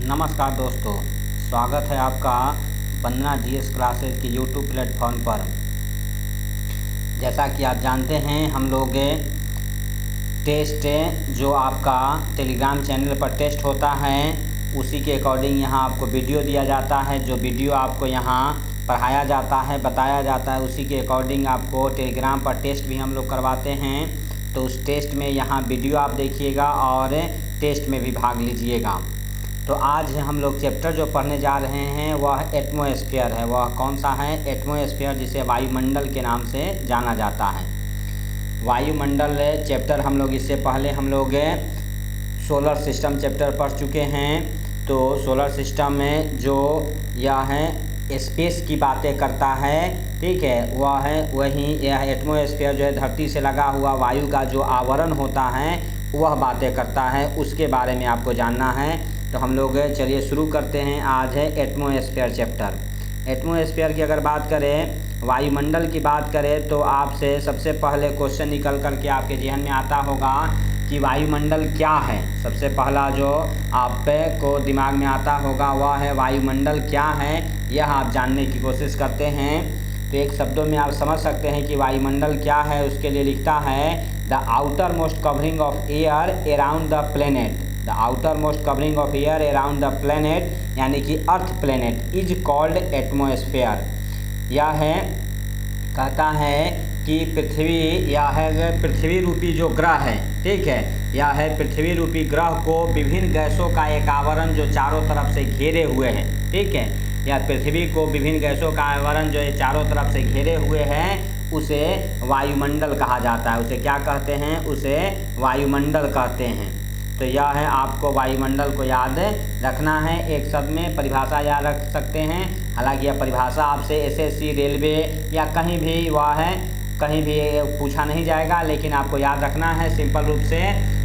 नमस्कार दोस्तों, स्वागत है आपका वंदना जीएस क्लासेस की यूट्यूब प्लेटफॉर्म पर। जैसा कि आप जानते हैं, हम लोग टेस्ट जो आपका टेलीग्राम चैनल पर टेस्ट होता है उसी के अकॉर्डिंग यहाँ आपको वीडियो दिया जाता है। जो वीडियो आपको यहाँ पढ़ाया जाता है, बताया जाता है, उसी के अकॉर्डिंग आपको टेलीग्राम पर टेस्ट भी हम लोग करवाते हैं। तो उस टेस्ट में यहाँ वीडियो आप देखिएगा और टेस्ट में भी भाग लीजिएगा। तो आज हम लोग चैप्टर जो पढ़ने जा रहे हैं वह एटमॉस्फेयर है। वह कौन सा है? एटमॉस्फेयर, जिसे वायुमंडल के नाम से जाना जाता है। वायुमंडल चैप्टर हम लोग इससे पहले हम लोग सोलर सिस्टम चैप्टर पढ़ चुके हैं। तो सोलर सिस्टम में जो यह है स्पेस की बातें करता है, ठीक है, वह है वहीं यह एटमॉस्फेयर जो है धरती से लगा हुआ वायु का जो आवरण होता है वह बातें करता है। उसके बारे में आपको जानना है। तो हम लोग चलिए शुरू करते हैं। आज है एटमॉस्फेयर चैप्टर। एटमॉस्फेयर की अगर बात करें, वायुमंडल की बात करें, तो आपसे सबसे पहले क्वेश्चन निकल कर के आपके जहन में आता होगा कि वायुमंडल क्या है। सबसे पहला जो आपको दिमाग में आता होगा वह है वायुमंडल क्या है, यह आप जानने की कोशिश करते हैं। तो एक शब्दों में आप समझ सकते हैं कि वायुमंडल क्या है। उसके लिए लिखता है the outer most covering of air around the planet. The outer most covering of air around the planet, यानी कि अर्थ प्लेनेट, इज कॉल्ड एटमॉस्फेयर। यह है, कहता है कि पृथ्वी, यह है पृथ्वी रूपी जो ग्रह है, ठीक है, यह है पृथ्वी रूपी ग्रह को विभिन्न गैसों का एक आवरण जो चारों तरफ से घेरे हुए हैं, ठीक है, यह पृथ्वी को विभिन्न गैसों का आवरण जो ये चारों तरफ से घेरे हुए हैं उसे वायुमंडल कहा जाता है। उसे क्या कहते हैं? उसे वायुमंडल कहते हैं। तो यह है, आपको वायुमंडल को याद रखना है। एक शब्द में परिभाषा याद रख सकते हैं। हालांकि यह परिभाषा आपसे एसएससी, रेलवे या कहीं भी वह है कहीं भी पूछा नहीं जाएगा, लेकिन आपको याद रखना है सिंपल रूप से।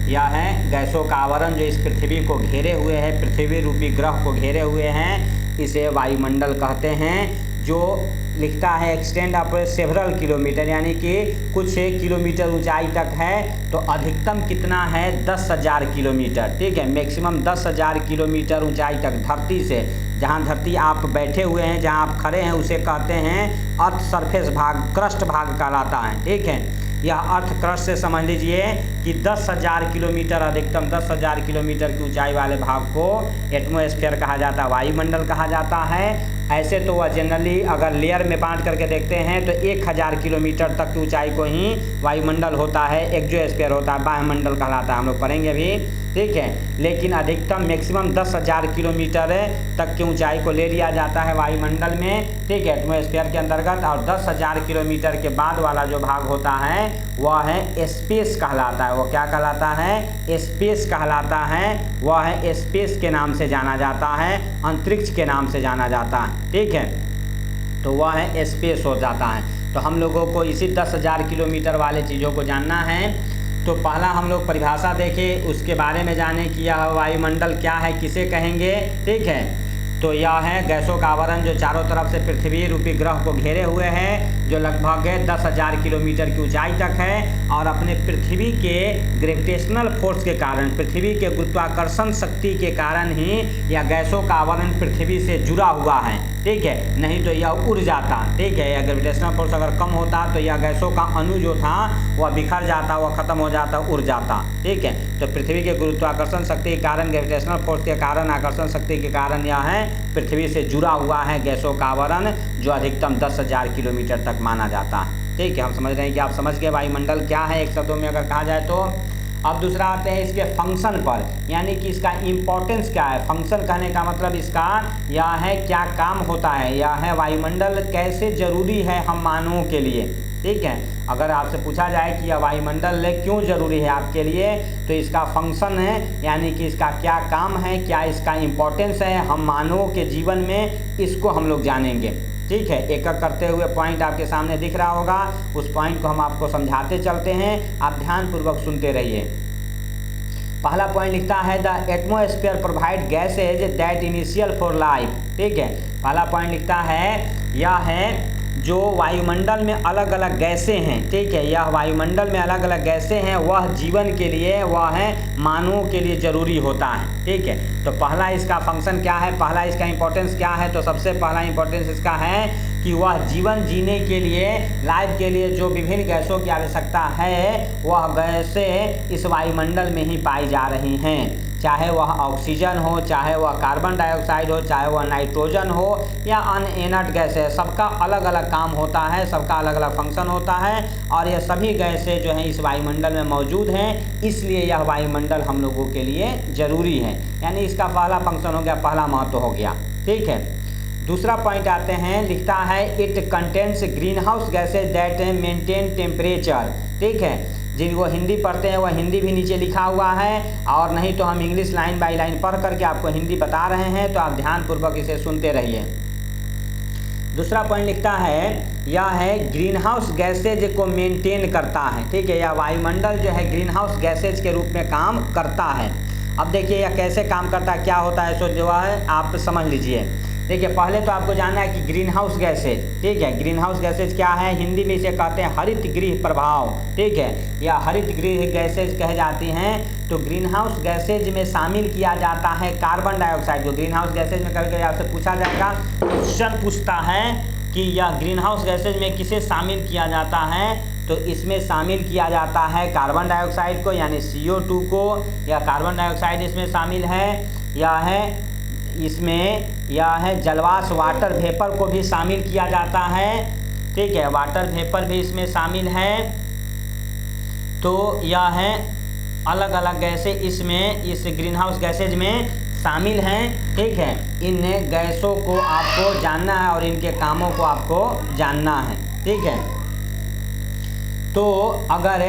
यह है गैसों का आवरण जो इस पृथ्वी को घेरे हुए है, पृथ्वी रूपी ग्रह को घेरे हुए हैं, इसे वायुमंडल कहते हैं। जो लिखता है एक्सटेंड अप सेवरल किलोमीटर, यानी कि कुछ किलोमीटर ऊंचाई तक है। तो अधिकतम कितना है? 10,000 किलोमीटर, ठीक है, मैक्सिमम 10,000 किलोमीटर ऊंचाई तक धरती से। जहां धरती आप बैठे हुए हैं, जहां आप खड़े हैं, उसे कहते हैं अर्थ सरफेस भाग, क्रस्ट भाग कहलाता है, ठीक है। यह अर्थ क्रस्ट से समझ लीजिए कि 10,000 किलोमीटर, अधिकतम 10,000 किलोमीटर की ऊंचाई वाले भाग को एटमॉस्फेयर कहा जाता है, वायुमंडल कहा जाता है। ऐसे तो वह जनरली अगर लेयर में बांट करके देखते हैं तो 1,000 किलोमीटर तक की ऊंचाई को ही वायुमंडल होता है, एक्सोस्फीयर होता है, वायुमंडल कहलाता है। हम लोग पढ़ेंगे अभी, ठीक है। लेकिन अधिकतम मैक्सिमम 10,000 किलोमीटर तक की ऊंचाई को ले लिया जाता है वायुमंडल में, ठीक है, एटमॉस्फेयर के अंतर्गत। और 10,000 किलोमीटर के बाद वाला जो भाग होता है वह है स्पेस कहलाता है। वो क्या कहलाता है? स्पेस कहलाता है। वह है स्पेस के नाम से जाना जाता है, अंतरिक्ष के नाम से जाना जाता है, ठीक है। तो वह है स्पेस हो जाता है। तो हम लोगों को इसी 10,000 किलोमीटर वाले चीज़ों को जानना है। तो पहला हम लोग परिभाषा देखें, उसके बारे में जाने कि यह वायुमंडल क्या है, किसे कहेंगे, ठीक है। तो यह है गैसों का आवरण जो चारों तरफ से पृथ्वी रूपी ग्रह को घेरे हुए है, जो लगभग 10,000 किलोमीटर की ऊंचाई तक है। और अपने पृथ्वी के ग्रेविटेशनल फोर्स के कारण, पृथ्वी के गुरुत्वाकर्षण शक्ति के कारण ही यह गैसों का आवरण पृथ्वी से जुड़ा हुआ है, ठीक है, नहीं तो यह उड़ जाता, ठीक है। यह ग्रेविटेशनल फोर्स अगर कम होता तो यह गैसों का अणु जो था वह बिखर जाता, वह खत्म हो जाता, उड़ जाता, ठीक है। तो पृथ्वी के गुरुत्वाकर्षण शक्ति के कारण, ग्रेविटेशनल फोर्स के कारण, आकर्षण शक्ति के कारण यह है पृथ्वी से जुड़ा हुआ है गैसों का आवरण, जो अधिकतम 10,000 किलोमीटर तक माना जाता है, ठीक है। हम समझ रहे हैं कि आप समझ गए वायुमंडल क्या है एक शब्दों में अगर कहा जाए तो। अब दूसरा आते हैं इसके फंक्शन पर, यानी कि इसका इम्पोर्टेंस क्या है। फंक्शन कहने का मतलब इसका यह है क्या काम होता है, यह है वायुमंडल कैसे जरूरी है हम मानवों के लिए, ठीक है। अगर आपसे पूछा जाए कि यह वायुमंडल क्यों जरूरी है आपके लिए, तो इसका फंक्शन है, यानी कि इसका क्या काम है, क्या इसका इम्पोर्टेंस है हम मानवों के जीवन में, इसको हम लोग जानेंगे, ठीक है। एक एक करते हुए पॉइंट आपके सामने दिख रहा होगा, उस पॉइंट को हम आपको समझाते चलते हैं, आप ध्यानपूर्वक सुनते रहिए। पहला पॉइंट लिखता है the atmosphere provide gases that initial for life, ठीक है। पहला पॉइंट लिखता है यह है जो वायुमंडल में अलग अलग गैसें हैं, ठीक है, यह वायुमंडल में अलग अलग गैसें हैं, वह जीवन के लिए, वह है मानवों के लिए ज़रूरी होता है, ठीक है। तो पहला इसका फंक्शन क्या है, पहला इसका इंपॉर्टेंस क्या है, तो सबसे पहला इंपॉर्टेंस इसका है कि वह जीवन जीने के लिए, लाइफ के लिए जो विभिन्न गैसों की आवश्यकता है, वह गैसें इस वायुमंडल में ही पाई जा रही हैं। चाहे वह ऑक्सीजन हो, चाहे वह कार्बन डाइऑक्साइड हो, चाहे वह नाइट्रोजन हो या अन्य इनर्ट गैस है, सबका अलग अलग काम होता है, सबका अलग अलग फंक्शन होता है और ये सभी गैसें जो हैं इस वायुमंडल में मौजूद हैं, इसलिए यह वायुमंडल हम लोगों के लिए ज़रूरी है। यानी इसका पहला फंक्शन हो गया, पहला महत्व हो गया, ठीक है। दूसरा पॉइंट आते हैं, लिखता है it contains green house gases that maintain temperature, ठीक है। जिनको हिंदी पढ़ते हैं वह हिंदी भी नीचे लिखा हुआ है, और नहीं तो हम इंग्लिश लाइन बाय लाइन पढ़ करके आपको हिंदी बता रहे हैं, तो आप ध्यानपूर्वक इसे सुनते रहिए। दूसरा पॉइंट लिखता है, यह है ग्रीन हाउस गैसेज को मेंटेन करता है, ठीक है। यह वायुमंडल जो है ग्रीन हाउस गैसेज के रूप में काम करता है। अब देखिए यह कैसे काम करता है, क्या होता है, सो जो है आप समझ लीजिए। देखिए पहले तो आपको जानना है कि ग्रीन हाउस गैसेज, ठीक है, ग्रीन हाउस गैसेज क्या है, हिंदी में इसे कहते हैं हरित गृह प्रभाव, ठीक है, या हरित गृह गैसेज कहे जाती हैं। तो ग्रीन हाउस गैसेज में शामिल किया जाता है कार्बन डाइऑक्साइड को। ग्रीन हाउस गैसेज में कभी कभी आपसे पूछा जाएगा, क्वेश्चन पूछता है कि यह ग्रीन हाउस गैसेज में किसे शामिल किया जाता है, तो इसमें शामिल किया जाता है कार्बन डाइऑक्साइड को, यानी CO2 को, या कार्बन डाइऑक्साइड इसमें शामिल है, या है इसमें यह है जलवाष्प वाटर वेपर को भी शामिल किया जाता है, ठीक है, वाटर वेपर भी इसमें शामिल है। तो यह है अलग अलग गैसें इसमें इस ग्रीन हाउस गैसेज में शामिल हैं, ठीक है। इन गैसों को आपको जानना है और इनके कामों को आपको जानना है, ठीक है। तो अगर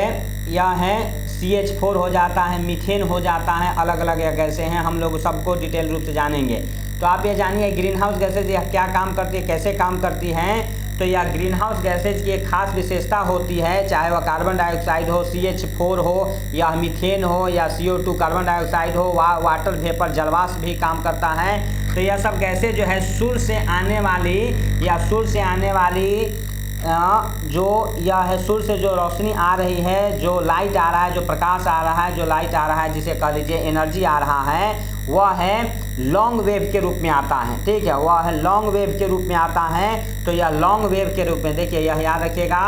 यह है CH4 हो जाता है, मीथेन हो जाता है, अलग अलग गैसें हैं, हम लोग सबको डिटेल रूप से जानेंगे। तो आप ये जानिए ग्रीन हाउस गैसेज यह क्या काम करती है, कैसे काम करती हैं। तो यह ग्रीन हाउस गैसेज की एक खास विशेषता होती है, चाहे वह कार्बन डाइऑक्साइड हो, CH4 हो, या मीथेन हो, या CO2 कार्बन डाइऑक्साइड हो, वाटर वेपर जलवाष्प भी काम करता है। तो यह सब गैसें जो है सूर्य से आने वाली, या सूर्य से आने वाली जो यह है सूर्य से जो रोशनी आ रही है, जो लाइट आ रहा है, जो प्रकाश आ रहा है, जो लाइट आ रहा है, जिसे कह लीजिए एनर्जी आ रहा है, वह है लॉन्ग वेव के रूप में आता है, ठीक है, वह है लॉन्ग वेव के रूप में आता है। तो यह लॉन्ग वेव के रूप में, देखिए यह याद रखिएगा,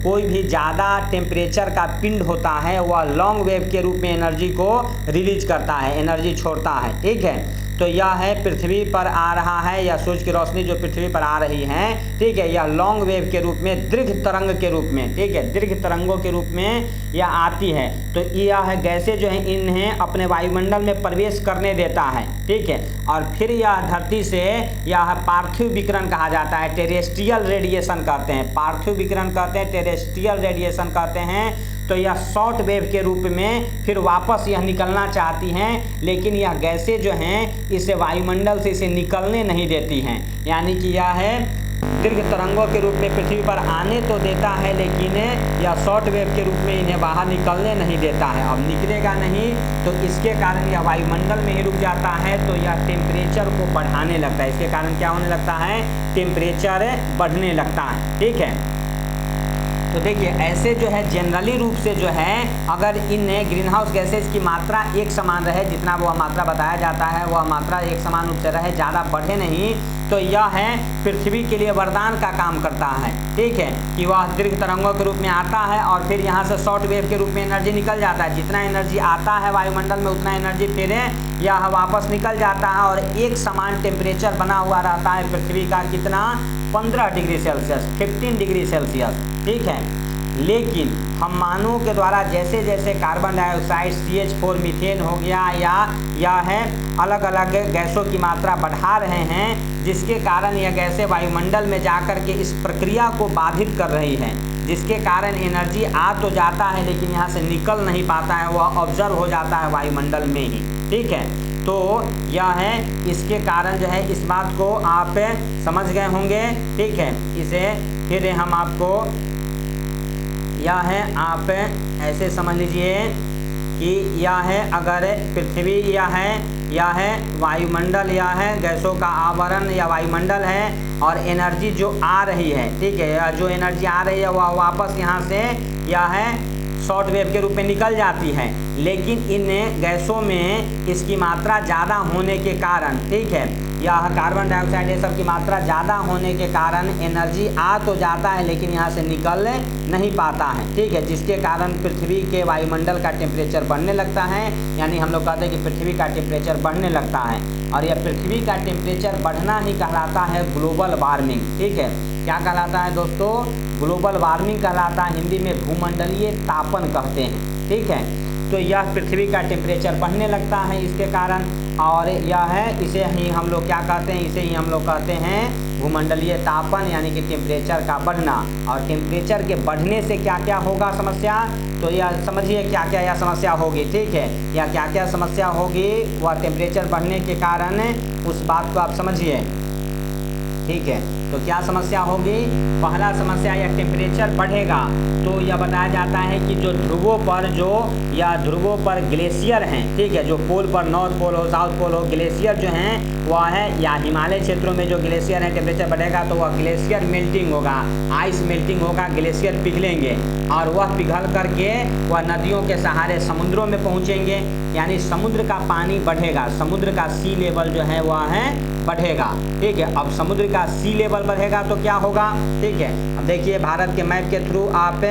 कोई भी ज़्यादा टेम्परेचर का पिंड होता है वह लॉन्ग वेव के रूप में एनर्जी को रिलीज करता है, एनर्जी छोड़ता है, ठीक है। तो यह है पृथ्वी पर आ रहा है, या सूर्य की रोशनी जो पृथ्वी पर आ रही है, ठीक है, यह लॉन्ग वेव के रूप में, दीर्घ तरंग के रूप में, ठीक है, दीर्घ तरंगों के रूप में यह आती है। तो यह है गैसें जो हैं इन्हें अपने वायुमंडल में प्रवेश करने देता है, ठीक है, और फिर यह धरती से यह पार्थिव विकिरण कहा जाता है, टेरेस्ट्रियल रेडिएशन कहते हैं, पार्थिव विकिरण कहते हैं, टेरेस्ट्रियल रेडिएशन कहते हैं। तो यह शॉर्ट वेव के रूप में फिर वापस यह निकलना चाहती हैं, लेकिन यह गैसें जो हैं इसे वायुमंडल से इसे निकलने नहीं देती हैं। यानी कि यह है दीर्घ तरंगों के रूप में पृथ्वी पर आने तो देता है, लेकिन यह शॉर्ट वेव के रूप में इन्हें बाहर निकलने नहीं देता है। अब निकलेगा नहीं तो इसके कारण यह वायुमंडल में ही रुक जाता है, तो यह टेम्परेचर को बढ़ाने लगता है। इसके कारण क्या होने लगता है, टेम्परेचर बढ़ने लगता है, ठीक है। तो देखिए ऐसे जो है जनरली रूप से जो है, अगर इन ग्रीन हाउस गैसेज की मात्रा एक समान रहे, जितना वह मात्रा बताया जाता है वह मात्रा एक समान रूप से रहे, ज़्यादा बढ़े नहीं, तो यह है पृथ्वी के लिए वरदान का काम करता है, ठीक है, कि वह दीर्घ तरंगों के रूप में आता है और फिर यहाँ से शॉर्ट वेव के रूप में एनर्जी निकल जाता है। जितना एनर्जी आता है वायुमंडल में उतना एनर्जी फिर यह वापस निकल जाता है, और एक समान टेम्परेचर बना हुआ रहता है पृथ्वी का, कितना 15 डिग्री सेल्सियस, 15 डिग्री सेल्सियस, ठीक है। लेकिन हम मानवों के द्वारा जैसे जैसे कार्बन डाइऑक्साइड, CH4, मीथेन हो गया, या है अलग अलग गैसों की मात्रा बढ़ा रहे हैं, जिसके कारण यह गैसें वायुमंडल में जाकर के इस प्रक्रिया को बाधित कर रही हैं, जिसके कारण एनर्जी आ तो जाता है लेकिन यहाँ से निकल नहीं पाता है, वह ऑब्जर्व हो जाता है वायुमंडल में ही, ठीक है। तो यह है, इसके कारण जो है इस बात को आप समझ गए होंगे, ठीक है। इसे फिर हम आपको यह है, आप ऐसे समझ लीजिए कि यह है अगर पृथ्वी यह है यह है वायुमंडल, यह है गैसों का आवरण या वायुमंडल है, और एनर्जी जो आ रही है, ठीक है, जो एनर्जी आ रही है वह वापस यहाँ से यह है शॉर्ट वेव के रूप में निकल जाती है। लेकिन इन गैसों में इसकी मात्रा ज़्यादा होने के कारण, ठीक है, यह कार्बन डाइऑक्साइड ये सब की मात्रा ज़्यादा होने के कारण एनर्जी आ तो जाता है लेकिन यहाँ से निकल नहीं पाता है, ठीक है, जिसके कारण पृथ्वी के वायुमंडल का टेम्परेचर बढ़ने लगता है। यानी हम लोग कहते हैं कि पृथ्वी का टेम्परेचर बढ़ने लगता है, और यह पृथ्वी का टेम्परेचर बढ़ना ही कहलाता है ग्लोबल वार्मिंग, ठीक है। क्या कहलाता है दोस्तों? ग्लोबल वार्मिंग कहलाता है, हिंदी में भूमंडलीय तापन कहते हैं, ठीक है। तो यह पृथ्वी का टेम्परेचर बढ़ने लगता है इसके कारण, और यह है, इसे ही हम लोग क्या कहते हैं? इसे ही हम लोग कहते हैं भूमंडलीय तापन, यानी कि टेम्परेचर का बढ़ना। और टेम्परेचर के बढ़ने से क्या क्या होगा समस्या, तो यह समझिए क्या क्या यह समस्या होगी, ठीक है, या क्या क्या समस्या होगी वह टेम्परेचर बढ़ने के कारण, उस बात को आप समझिए, ठीक है। तो क्या समस्या होगी? पहला समस्या, यह टेम्परेचर बढ़ेगा तो यह बताया जाता है कि जो ध्रुवों पर ग्लेशियर हैं, ठीक है, जो पोल पर नॉर्थ पोल हो, साउथ पोल हो, ग्लेशियर जो हैं वह है, या हिमालय क्षेत्रों में जो ग्लेशियर हैं, टेम्परेचर बढ़ेगा तो वह ग्लेशियर मेल्टिंग होगा, आइस मेल्टिंग होगा, ग्लेशियर पिघलेंगे, और वह पिघल करके वह नदियों के सहारे समुद्रों में पहुँचेंगे, यानी समुद्र का पानी बढ़ेगा, समुद्र का सी लेवल जो है वह है बढ़ेगा, ठीक है। अब समुद्र का सी लेवल बढ़ेगा तो क्या होगा, ठीक है। अब देखिए भारत के मैप के थ्रू आप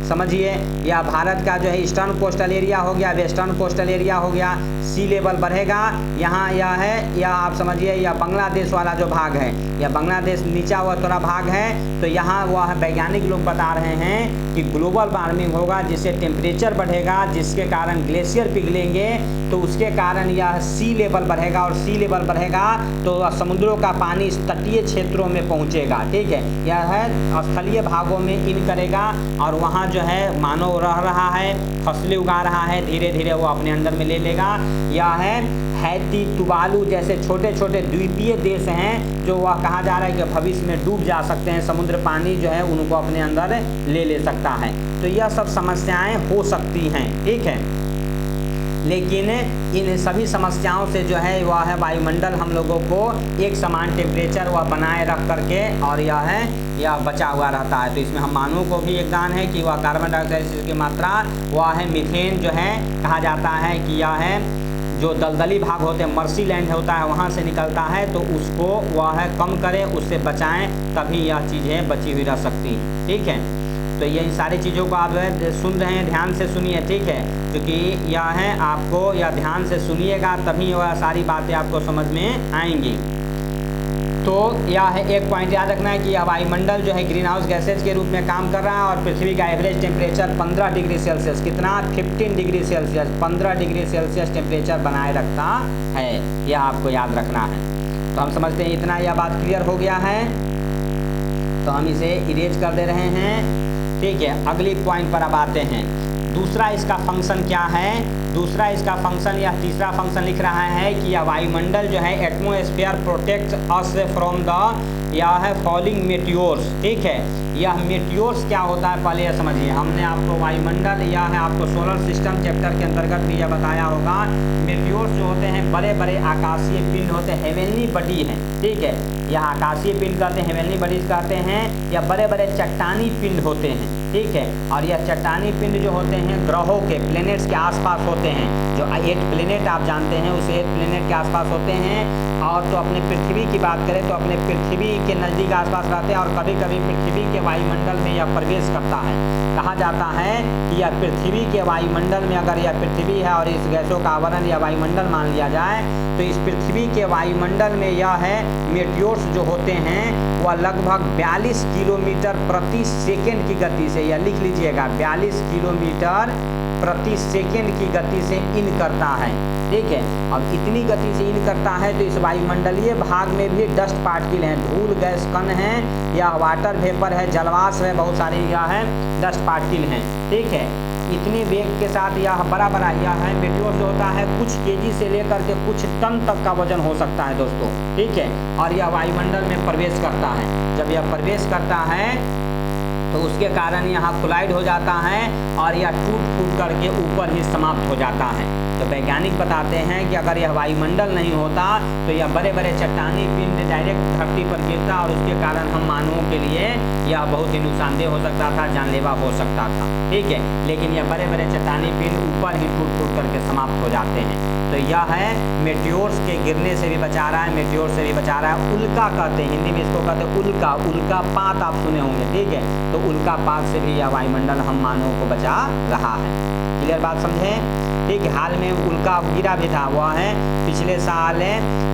समझिए, या भारत का जो है ईस्टर्न कोस्टल एरिया हो गया, वेस्टर्न कोस्टल एरिया हो गया, सी लेवल बढ़ेगा, यहाँ यह है, या आप समझिए यह बांग्लादेश वाला जो भाग है, या बांग्लादेश नीचा हुआ थोड़ा भाग है, तो यहाँ वह वैज्ञानिक लोग बता रहे हैं कि ग्लोबल वार्मिंग होगा, जिससे टेम्परेचर बढ़ेगा, जिसके कारण ग्लेशियर पिघलेंगे, तो उसके कारण यह सी लेवल बढ़ेगा, और सी लेवल बढ़ेगा तो समुद्रों का पानी तटीय क्षेत्रों में पहुँचेगा, ठीक है। यह है स्थलीय भागों में इन करेगा, और वहाँ जो है मानव रह रहा है, फसलें उगा रहा है, धीरे धीरे वो अपने अंदर में ले लेगा। यह है हैती, तुवालू जैसे छोटे छोटे द्वीपीय देश हैं जो वह कहा जा रहा है कि भविष्य में डूब जा सकते हैं, समुद्र पानी जो है उनको अपने अंदर ले सकता है। तो यह सब समस्याएं हो सकती हैं, ठीक है। लेकिन इन सभी समस्याओं से जो है वह है वायुमंडल हम लोगों को एक समान टेम्परेचर वह बनाए रख करके, और यह बचा हुआ रहता है। तो इसमें हम मानवों को भी योगदान है कि वह कार्बन डाइऑक्साइड की मात्रा वह है मीथेन जो है कहा जाता है कि यह है जो दलदली भाग होते हैं, मर्सी लैंड होता है, वहाँ से निकलता है, तो उसको वह है कम करें, उससे बचाएं, तभी यह चीज़ें बची हुई रह सकती, ठीक है। तो ये सारी चीज़ों को आप सुन रहे हैं, ध्यान से सुनिए, ठीक है, क्योंकि यह है आपको यह ध्यान से सुनिएगा तभी वह सारी बातें आपको समझ में आएंगी। तो यह है एक पॉइंट याद रखना है कि यह वायुमंडल जो है ग्रीन हाउस गैसेज के रूप में काम कर रहा है, और पृथ्वी का एवरेज टेम्परेचर 15 डिग्री सेल्सियस, कितना 15 degree Celsius, 15 degree Celsius temperature बनाए रखता है, यह आपको याद रखना है। तो हम समझते हैं इतना, यह बात क्लियर हो गया है, तो हम इसे इरेज कर दे रहे हैं, ठीक है। अगली पॉइंट पर अब आते हैं। दूसरा इसका फंक्शन क्या है? दूसरा इसका फंक्शन, या तीसरा फंक्शन लिख रहा है कि यह वायुमंडल जो है atmosphere protect us from the यह है फॉलिंग मेटियोर्स, ठीक है। यह मेटियोर्स क्या होता है पहले यह समझिए। हमने आपको वायुमंडल या है आपको सोलर सिस्टम चैप्टर के अंतर्गत भी यह बताया होगा। मेटियोर्स जो होते हैं बड़े बड़े आकाशीय पिंड होते हैं, हेवनली बॉडी हैं, ठीक है। यह आकाशीय पिंड कहते हैं, हेवनली बॉडीज कहते हैं, या बड़े बड़े चट्टानी पिंड होते हैं, ठीक है। और यह चट्टानी पिंड जो होते हैं ग्रहों के, प्लेनेट्स के आसपास होते हैं। जो 8 प्लेनेट आप जानते हैं उस 8 प्लेनेट के आसपास होते हैं। और तो अपने पृथ्वी की बात करें तो अपने पृथ्वी के नज़दीक आसपास रहते हैं, और कभी कभी पृथ्वी के वायुमंडल में यह प्रवेश करता है। कहा जाता है कि यह पृथ्वी के वायुमंडल में, अगर यह पृथ्वी है और इस गैसों का आवरण या वायुमंडल मान लिया जाए, तो इस पृथ्वी के वायुमंडल में यह है मेटियोर्स जो होते हैं वह लगभग 42 किलोमीटर प्रति सेकेंड की गति से, यह लिख लीजिएगा, 42 किलोमीटर प्रति सेकेंड की गति से इन करता है, ठीक है। अब इतनी गति से इन करता है तो इस वायुमंडलीय भाग में भी डस्ट पार्टिकल हैं, धूल गैस कण है, या वाटर वेपर है, जलवाष्प है, बहुत सारी यह है डस्ट पार्टिकल हैं, ठीक है। इतनी वेग के साथ यह बड़ा बड़ा यह है मेटियोर जो होता है कुछ केजी से लेकर के कुछ टन तक का वजन हो सकता है दोस्तों, ठीक है। और यह वायुमंडल में प्रवेश करता है। जब यह प्रवेश करता है तो उसके कारण यहाँ कोलाइड हो जाता है और यह टूट फूट करके ऊपर ही समाप्त हो जाता है, तो वैज्ञानिक बताते हैं कि अगर यह वायुमंडल नहीं होता तो यह बड़े बड़े चट्टानी पिंड डायरेक्ट धरती पर गिरता और उसके कारण हम मानवों के लिए यह बहुत ही नुकसानदेह हो सकता था, जानलेवा हो सकता था। ठीक है, लेकिन यह बड़े बड़े चट्टानी पिंड ऊपर ही टूट टूट करके समाप्त हो जाते हैं। तो यह है मेटियोर्स के गिरने से भी बचा रहा है, मेटियोर से भी बचा रहा है। उल्का कहते हैं, हिंदी में इसको कहते हैं उल्का, उल्कापात आप सुने होंगे। ठीक है, तो उल्कापात से भी यह वायुमंडल हम मानवों को बचा रहा है। क्लियर बात समझें? ठीक है, हाल में उल्का गिरा भी था, वह है पिछले साल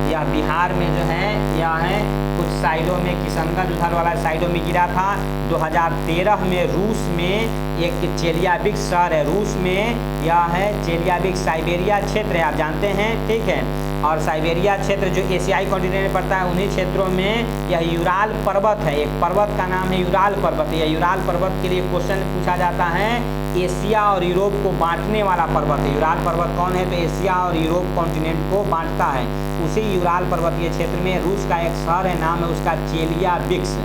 या बिहार में जो है यह है कुछ साइडों में किशनगंज उधर वाला साइडों में गिरा था। 2013 में रूस में एक चेलियाबिक शहर है, रूस में यह है चेलियाबिक, साइबेरिया क्षेत्र है, आप जानते हैं। ठीक है, और साइबेरिया क्षेत्र जो एशियाई कॉन्टिनेंट में पड़ता है, उन्हीं क्षेत्रों में यह यूराल पर्वत है। एक पर्वत का नाम है यूराल पर्वत। यह यूराल पर्वत के लिए क्वेश्चन पूछा जाता है, एशिया और यूरोप को बांटने वाला पर्वत है। यूराल पर्वत कौन है? तो एशिया और यूरोप कॉन्टिनेंट को बांटता है। उसी यूराल पर्वतीय क्षेत्र में रूस का एक शहर है, नाम है उसका चेलियाबिक्स।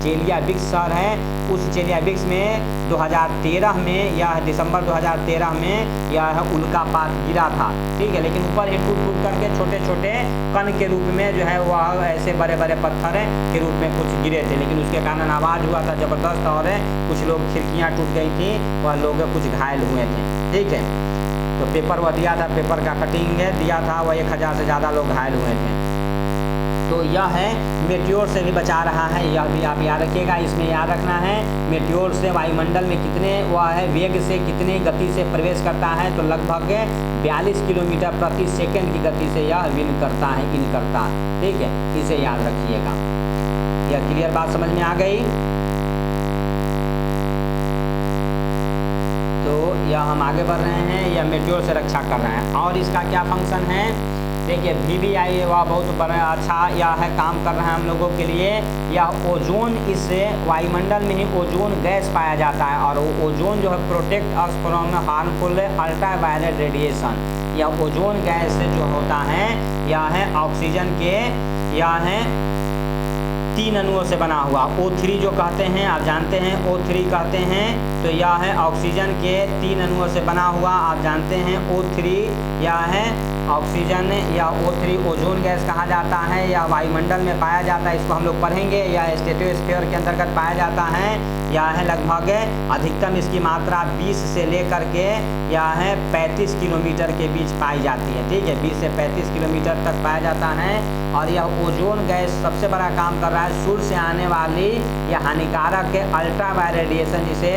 चेलियाबिक्स शहर है, उस चेलियाबिक्स में 2013 में या दिसंबर 2013 में यह उल्कापात गिरा था। ठीक है, लेकिन ऊपर ही टूट टूट करके छोटे छोटे कण के रूप में जो है वह ऐसे बड़े बड़े पत्थर के रूप में कुछ गिरे थे, लेकिन उसके कारण आवाज़ हुआ था ज़बरदस्त और कुछ लोग खिड़कियाँ टूट गई थी, वह लोग कुछ घायल हुए थे। ठीक है, तो पेपर वह दिया था, पेपर का कटिंग दिया था, वह 1000 से ज़्यादा लोग घायल हुए थे। तो यह है मेटियोर से भी बचा रहा है, यह भी आप याद रखिएगा। इसमें याद रखना है मेटियोर से वायुमंडल में कितने वह है वेग से कितने गति से प्रवेश करता है, तो लगभग 42 किलोमीटर प्रति सेकंड की गति से यह विन करता है, इन करता है। ठीक है, इसे याद रखिएगा। यह क्लियर बात समझ में आ गई? तो यह हम आगे बढ़ रहे हैं, यह मेटियोर से रक्षा कर रहे हैं। और इसका क्या फंक्शन है? देखिए VVI वह बहुत बड़ा अच्छा यह है काम कर रहा है हम लोगों के लिए। यह ओजोन, इस वायुमंडल में ही ओजोन गैस पाया जाता है और ओजोन जो है protect us from harmful ultraviolet radiation. यह ओजोन गैस जो होता है यह है ऑक्सीजन के यह है 3 अणुओं से बना हुआ। O3 जो कहते हैं, आप जानते हैं O3 कहते हैं, तो यह है ऑक्सीजन के 3 अणुओं से बना हुआ, आप जानते हैं O3 यह है ऑक्सीजन या O3 ओजोन गैस कहा जाता है, या वायुमंडल में पाया जाता है। इसको हम लोग पढ़ेंगे, या स्ट्रेटोस्फीयर के अंतर्गत पाया जाता है। यह है लगभग अधिकतम इसकी मात्रा 20 से लेकर के यह है 35 किलोमीटर के बीच पाई जाती है। ठीक है, 20 से 35 किलोमीटर तक पाया जाता है। और यह ओजोन गैस सबसे बड़ा काम कर रहा है, सूर्य से आने वाली यह हानिकारक अल्ट्रावायलेट रेडिएशन, जिसे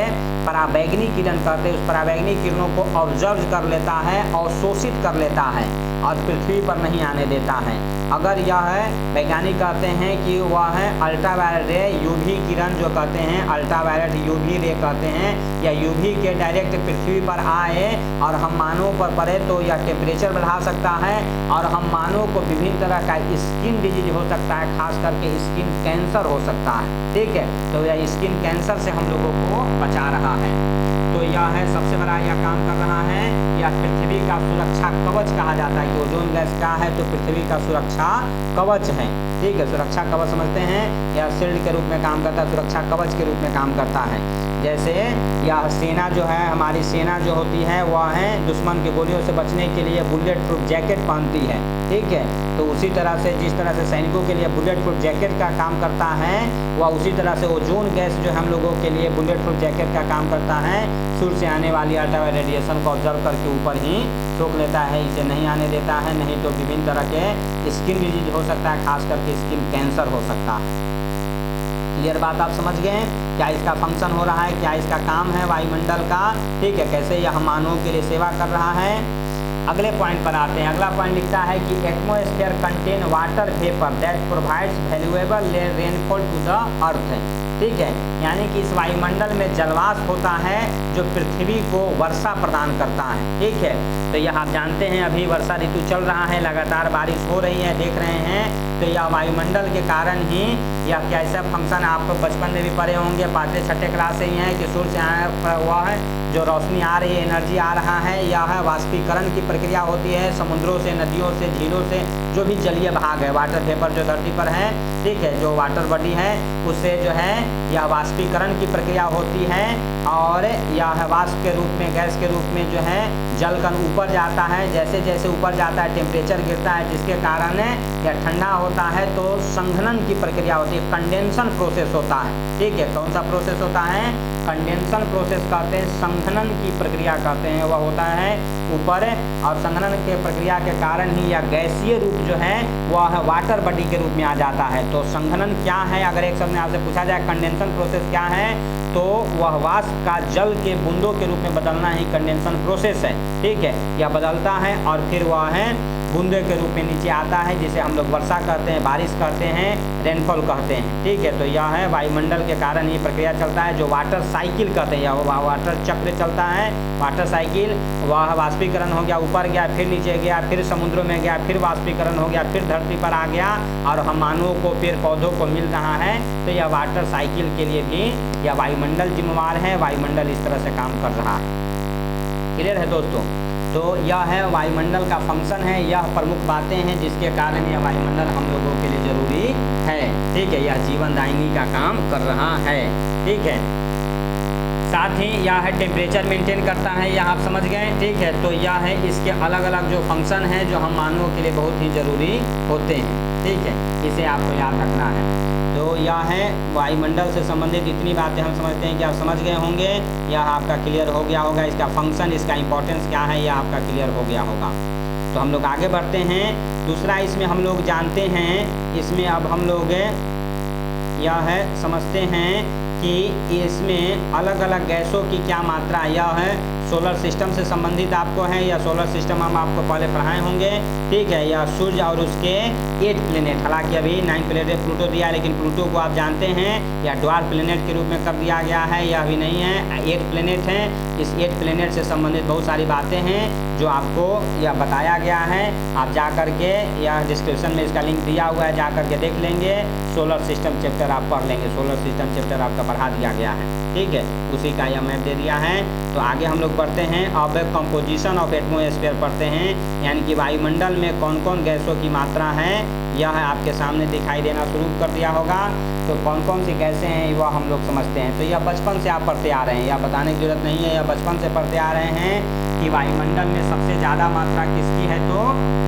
पराबैंगनी किरण कहते हैं, उस पराबैंगनी किरणों को ऑब्जर्व कर लेता है, अवशोषित कर लेता है और पृथ्वी पर नहीं आने देता है। अगर यह है वैज्ञानिक कहते हैं कि वह है अल्ट्रावायलेट रे, यूवी किरण जो कहते हैं, अल्ट्रावायलेट यूवी रे कहते हैं, या यूवी के डायरेक्ट पृथ्वी पर आए और हम मानवों पर पड़े तो यह टेम्परेचर बढ़ा सकता है और हम मानवों को विभिन्न तरह का स्किन डिजीज हो सकता है, खास करके स्किन कैंसर हो सकता है। ठीक है, तो यह स्किन कैंसर से हम लोगों को बचा रहा है। तो यह है सबसे बड़ा यह काम कर रहा है, यह पृथ्वी का सुरक्षा कवच कहा जाता है कि ओजोन गैस क्या है, तो पृथ्वी का सुरक्षा कवच है। ठीक है, सुरक्षा कवच समझते हैं, यह शील्ड के रूप में काम करता है, सुरक्षा कवच के रूप में काम करता है। जैसे यह सेना जो है, हमारी सेना जो होती है वह है दुश्मन की गोलियों से बचने के लिए बुलेट प्रूफ जैकेट पहनती है। ठीक है, तो उसी तरह से जिस तरह से सैनिकों के लिए बुलेट प्रूफ जैकेट का काम करता है, वह उसी तरह से ओजोन गैस जो हम लोगों के लिए बुलेट प्रूफ जैकेट का काम करता है। सूर्य से आने वाली अल्ट्रावायलेट रेडिएशन को ऑब्जर्व करके ऊपर ही सोख लेता है, इसे नहीं आने देता है, नहीं तो विभिन्न तरह के स्किन डिजीज हो सकता है, खास करके स्किन कैंसर हो सकता है। क्लियर बात आप समझ गए? क्या इसका फंक्शन हो रहा है, क्या इसका काम है वायुमंडल का? ठीक है, कैसे यह मानवों के लिए सेवा कर रहा है। अगले पॉइंट पर आते हैं। अगला पॉइंट लिखता है कि atmosphere contain water vapour that provides valuable rainfall to the earth. ठीक है, यानी कि इस वायुमंडल में जलवाष्प होता है जो पृथ्वी को वर्षा प्रदान करता है। ठीक है, तो यह आप जानते हैं अभी वर्षा ऋतु चल रहा है, लगातार बारिश हो रही है, देख रहे हैं। तो यह वायुमंडल के कारण ही यह कैसा फंक्शन आप बचपन में भी पढ़े होंगे, 5वीं 6वीं क्लास से ही है कि सूर्य से आया हुआ है जो रोशनी आ रही है, एनर्जी आ रहा है, यह वाष्पीकरण की प्रक्रिया होती है समुद्रों से, नदियों से, झीलों से, जो भी जलीय भाग है, वाटर वेपर जो धरती पर है, ठीक है, जो वाटर बॉडी है, उससे जो है यह वाष्पीकरण की प्रक्रिया होती है और यह वाष्प के रूप में, गैस के रूप में जो है जल कण ऊपर जाता है। जैसे जैसे ऊपर जाता है टेम्परेचर गिरता है, जिसके कारण यह ठंडा होता है तो संघनन की प्रक्रिया होती है, कंडेंसन प्रोसेस होता है। ठीक है, कौन सा प्रोसेस होता है? कंडेंसन प्रोसेस कहते हैं, संघनन की प्रक्रिया कहते हैं, वह होता है ऊपर। और संघनन के प्रक्रिया के कारण ही यह गैसीय रूप जो है वह वाटर बॉडी के रूप में आ जाता है। तो संघनन क्या है? अगर एक शब्द में आपसे पूछा जाए कंडेंसन प्रोसेस क्या है, तो वह वाष्प का जल के बूंदों के रूप में बदलना ही कंडेंसन प्रोसेस है। ठीक है, यह बदलता है और फिर वह है बूंदे के रूप में नीचे आता है, जिसे हम लोग वर्षा कहते हैं, बारिश कहते हैं, रेनफॉल कहते हैं। ठीक है, तो यह है वायुमंडल के कारण ये प्रक्रिया चलता है, जो वाटर साइकिल कहते हैं, या वाटर चक्र चलता है। वाटर साइकिल, वह वाष्पीकरण हो गया, ऊपर गया, फिर नीचे गया, फिर समुद्रों में गया, फिर वाष्पीकरण हो गया, फिर धरती पर आ गया और हम मानवों को, पेड़ पौधों को मिल रहा है। तो यह वाटर साइकिल के लिए भी यह वायुमंडल जिम्मेवार है। वायुमंडल इस तरह से काम कर रहा है। क्लियर है दोस्तों? तो यह है वायुमंडल का फंक्शन है, यह प्रमुख बातें हैं जिसके कारण यह वायुमंडल हम लोगों के लिए जरूरी है। ठीक है, यह जीवनदायिनी का काम कर रहा है। ठीक है, साथ ही यह है टेम्परेचर मेंटेन करता है, यह आप समझ गए। ठीक है, तो यह है इसके अलग अलग जो फंक्शन हैं जो हम मानवों के लिए बहुत ही ज़रूरी होते हैं। ठीक है, इसे आपको याद रखना है। तो यह है वायुमंडल से संबंधित इतनी बातें हम समझते हैं कि आप समझ गए होंगे, यह आपका क्लियर हो गया होगा। इसका फंक्शन, इसका इंपॉर्टेंस क्या है, यह आपका क्लियर हो गया होगा। तो हम लोग आगे बढ़ते हैं। दूसरा इसमें हम लोग जानते हैं, इसमें अब हम लोग यह है समझते हैं कि इसमें अलग अलग गैसों की क्या मात्रा, यह है सोलर सिस्टम से संबंधित आपको है। या सोलर सिस्टम हम आपको पहले पढ़ाए होंगे। ठीक है, यह सूर्य और उसके 8 प्लेनेट, हालांकि अभी 9 प्लेनेट प्लूटो दिया है, लेकिन प्लूटो को आप जानते हैं यह ड्वार्फ प्लेनेट के रूप में कर दिया गया है, यह अभी नहीं है, 8 प्लेनेट हैं। इस 8 प्लेनेट से संबंधित बहुत सारी बातें हैं जो आपको यह बताया गया है। आप जा कर के, यह डिस्क्रिप्शन में इसका लिंक दिया हुआ है, जा कर के देख लेंगे। सोलर सिस्टम चैप्टर आप पढ़ लेंगे, सोलर सिस्टम चैप्टर आपका पढ़ा दिया गया है। ठीक है, उसी का यह मैप दे दिया है। तो आगे हम लोग बढ़ते हैं, अब कंपोजिशन ऑफ एटमॉस्फेयर पढ़ते हैं, यानी कि वायुमंडल में कौन कौन गैसों की मात्रा है, यह आपके सामने दिखाई देना शुरू कर दिया होगा। तो कौन कौन सी गैसें हैं वह हम लोग समझते हैं। तो यह बचपन से आप पढ़ते आ रहे हैं, यह बताने की जरूरत नहीं है, यह बचपन से पढ़ते आ रहे हैं कि वायुमंडल में सबसे ज़्यादा मात्रा किसकी है, तो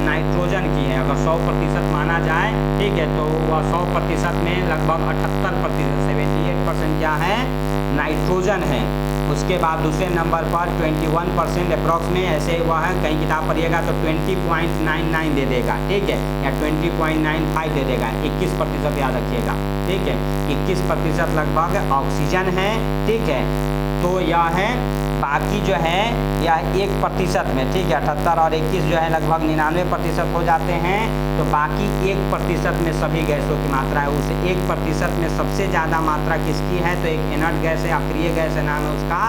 नाइट्रोजन की है। अगर 100% माना जाए, ठीक है, तो वह 100% में लगभग 78%, 78% क्या है, नाइट्रोजन है। उसके बाद दूसरे नंबर पर 21% अप्रॉक्स में, ऐसे हुआ है, कहीं किताब पढ़िएगा तो 20.99 दे देगा। ठीक है, या 20.95 दे देगा, 21% याद रखिएगा। ठीक है, 21% लगभग ऑक्सीजन है। ठीक है, तो यह है, बाकी जो है यह 1% में, ठीक है, 78 और 21 जो है लगभग 99% हो जाते हैं। तो बाकी 1% में सभी गैसों की मात्रा है। उस 1% में सबसे ज़्यादा मात्रा किसकी है, तो एक इनर्ट गैस है, अक्रिय गैस है, नाम है उसका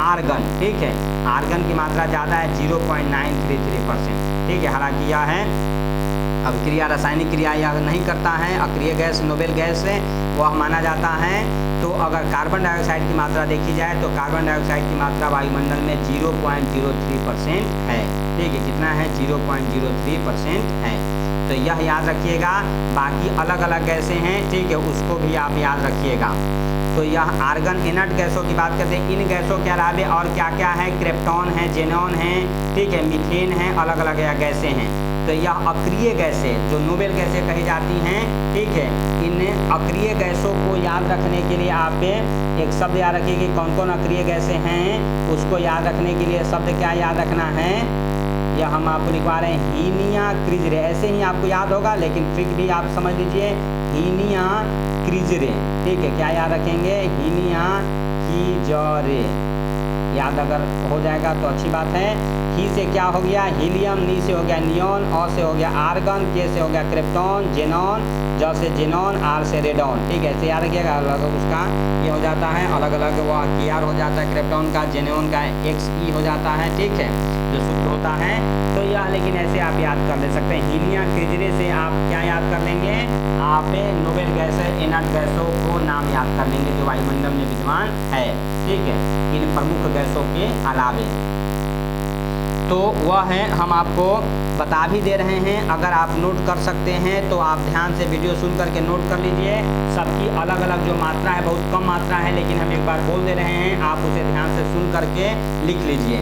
आर्गन। ठीक है, आर्गन की मात्रा ज़्यादा है, 0.933%। ठीक है, हालांकि यह है अभिक्रिया, रासायनिक क्रिया यह नहीं करता है, अक्रिय गैस, नोबेल गैस है, वह माना जाता है। तो अगर कार्बन डाइऑक्साइड की मात्रा देखी जाए तो कार्बन डाइऑक्साइड की मात्रा वायुमंडल में 0.03% है। ठीक है, कितना है, 0.03% है। तो यह याद रखिएगा। बाकी अलग अलग गैसें हैं, ठीक है, उसको भी आप याद रखिएगा। तो यह आर्गन, इनर्ट गैसों की बात करते हैं। इन गैसों के अलावे और क्या क्या है, क्रिप्टॉन है, जेनॉन है, ठीक है, मीथेन है, अलग अलग गैसें हैं। तो यह अक्रिय गैसें जो नोबेल गैसें कही जाती हैं, ठीक है, इन अक्रिय गैसों को याद रखने के लिए आप एक शब्द याद रखिए कि कौन कौन अक्रिय गैसें हैं। उसको याद रखने के लिए शब्द क्या याद रखना है, यह हम आपको लिखवा रहे हैं, हीनिया क्रिजरे। ऐसे ही आपको याद होगा, लेकिन ट्रिक भी आप समझ लीजिए, हीनिया क्रिजरे। ठीक है, क्या याद रखेंगे, हीनिया क्रिजरे। याद अगर हो जाएगा तो अच्छी बात है। ही से क्या हो गया, हीलियम, नी से हो गया नियॉन, ऑ से हो गया आर्गन, के से हो गया क्रिप्टॉन, जेनॉन, ज से जेनॉन, आर से रेडॉन। ठीक है, ऐसे याद रखिएगा। अलग उसका ये हो जाता है, अलग अलग वो के आर हो जाता है, क्रिप्टॉन का, जेनॉन का XE हो जाता है। ठीक है, जो शुद्ध होता है। तो यह, लेकिन ऐसे आप याद कर ले सकते हैं। हीलिया क्रिजरे से आप क्या याद कर लेंगे, आप नोबेल गैस, इनर्ट गैसों को नाम याद कर लेंगे जो वायुमंडल में विद्यमान है। ठीक है, इन प्रमुख गैसों के अलावे। तो वह है हम आपको बता भी दे रहे हैं। अगर आप नोट कर सकते हैं तो आप ध्यान से वीडियो सुन करके नोट कर लीजिए। सबकी अलग अलग जो मात्रा है बहुत कम मात्रा है, लेकिन हम एक बार बोल दे रहे हैं, आप उसे ध्यान से सुन करके लिख लीजिए।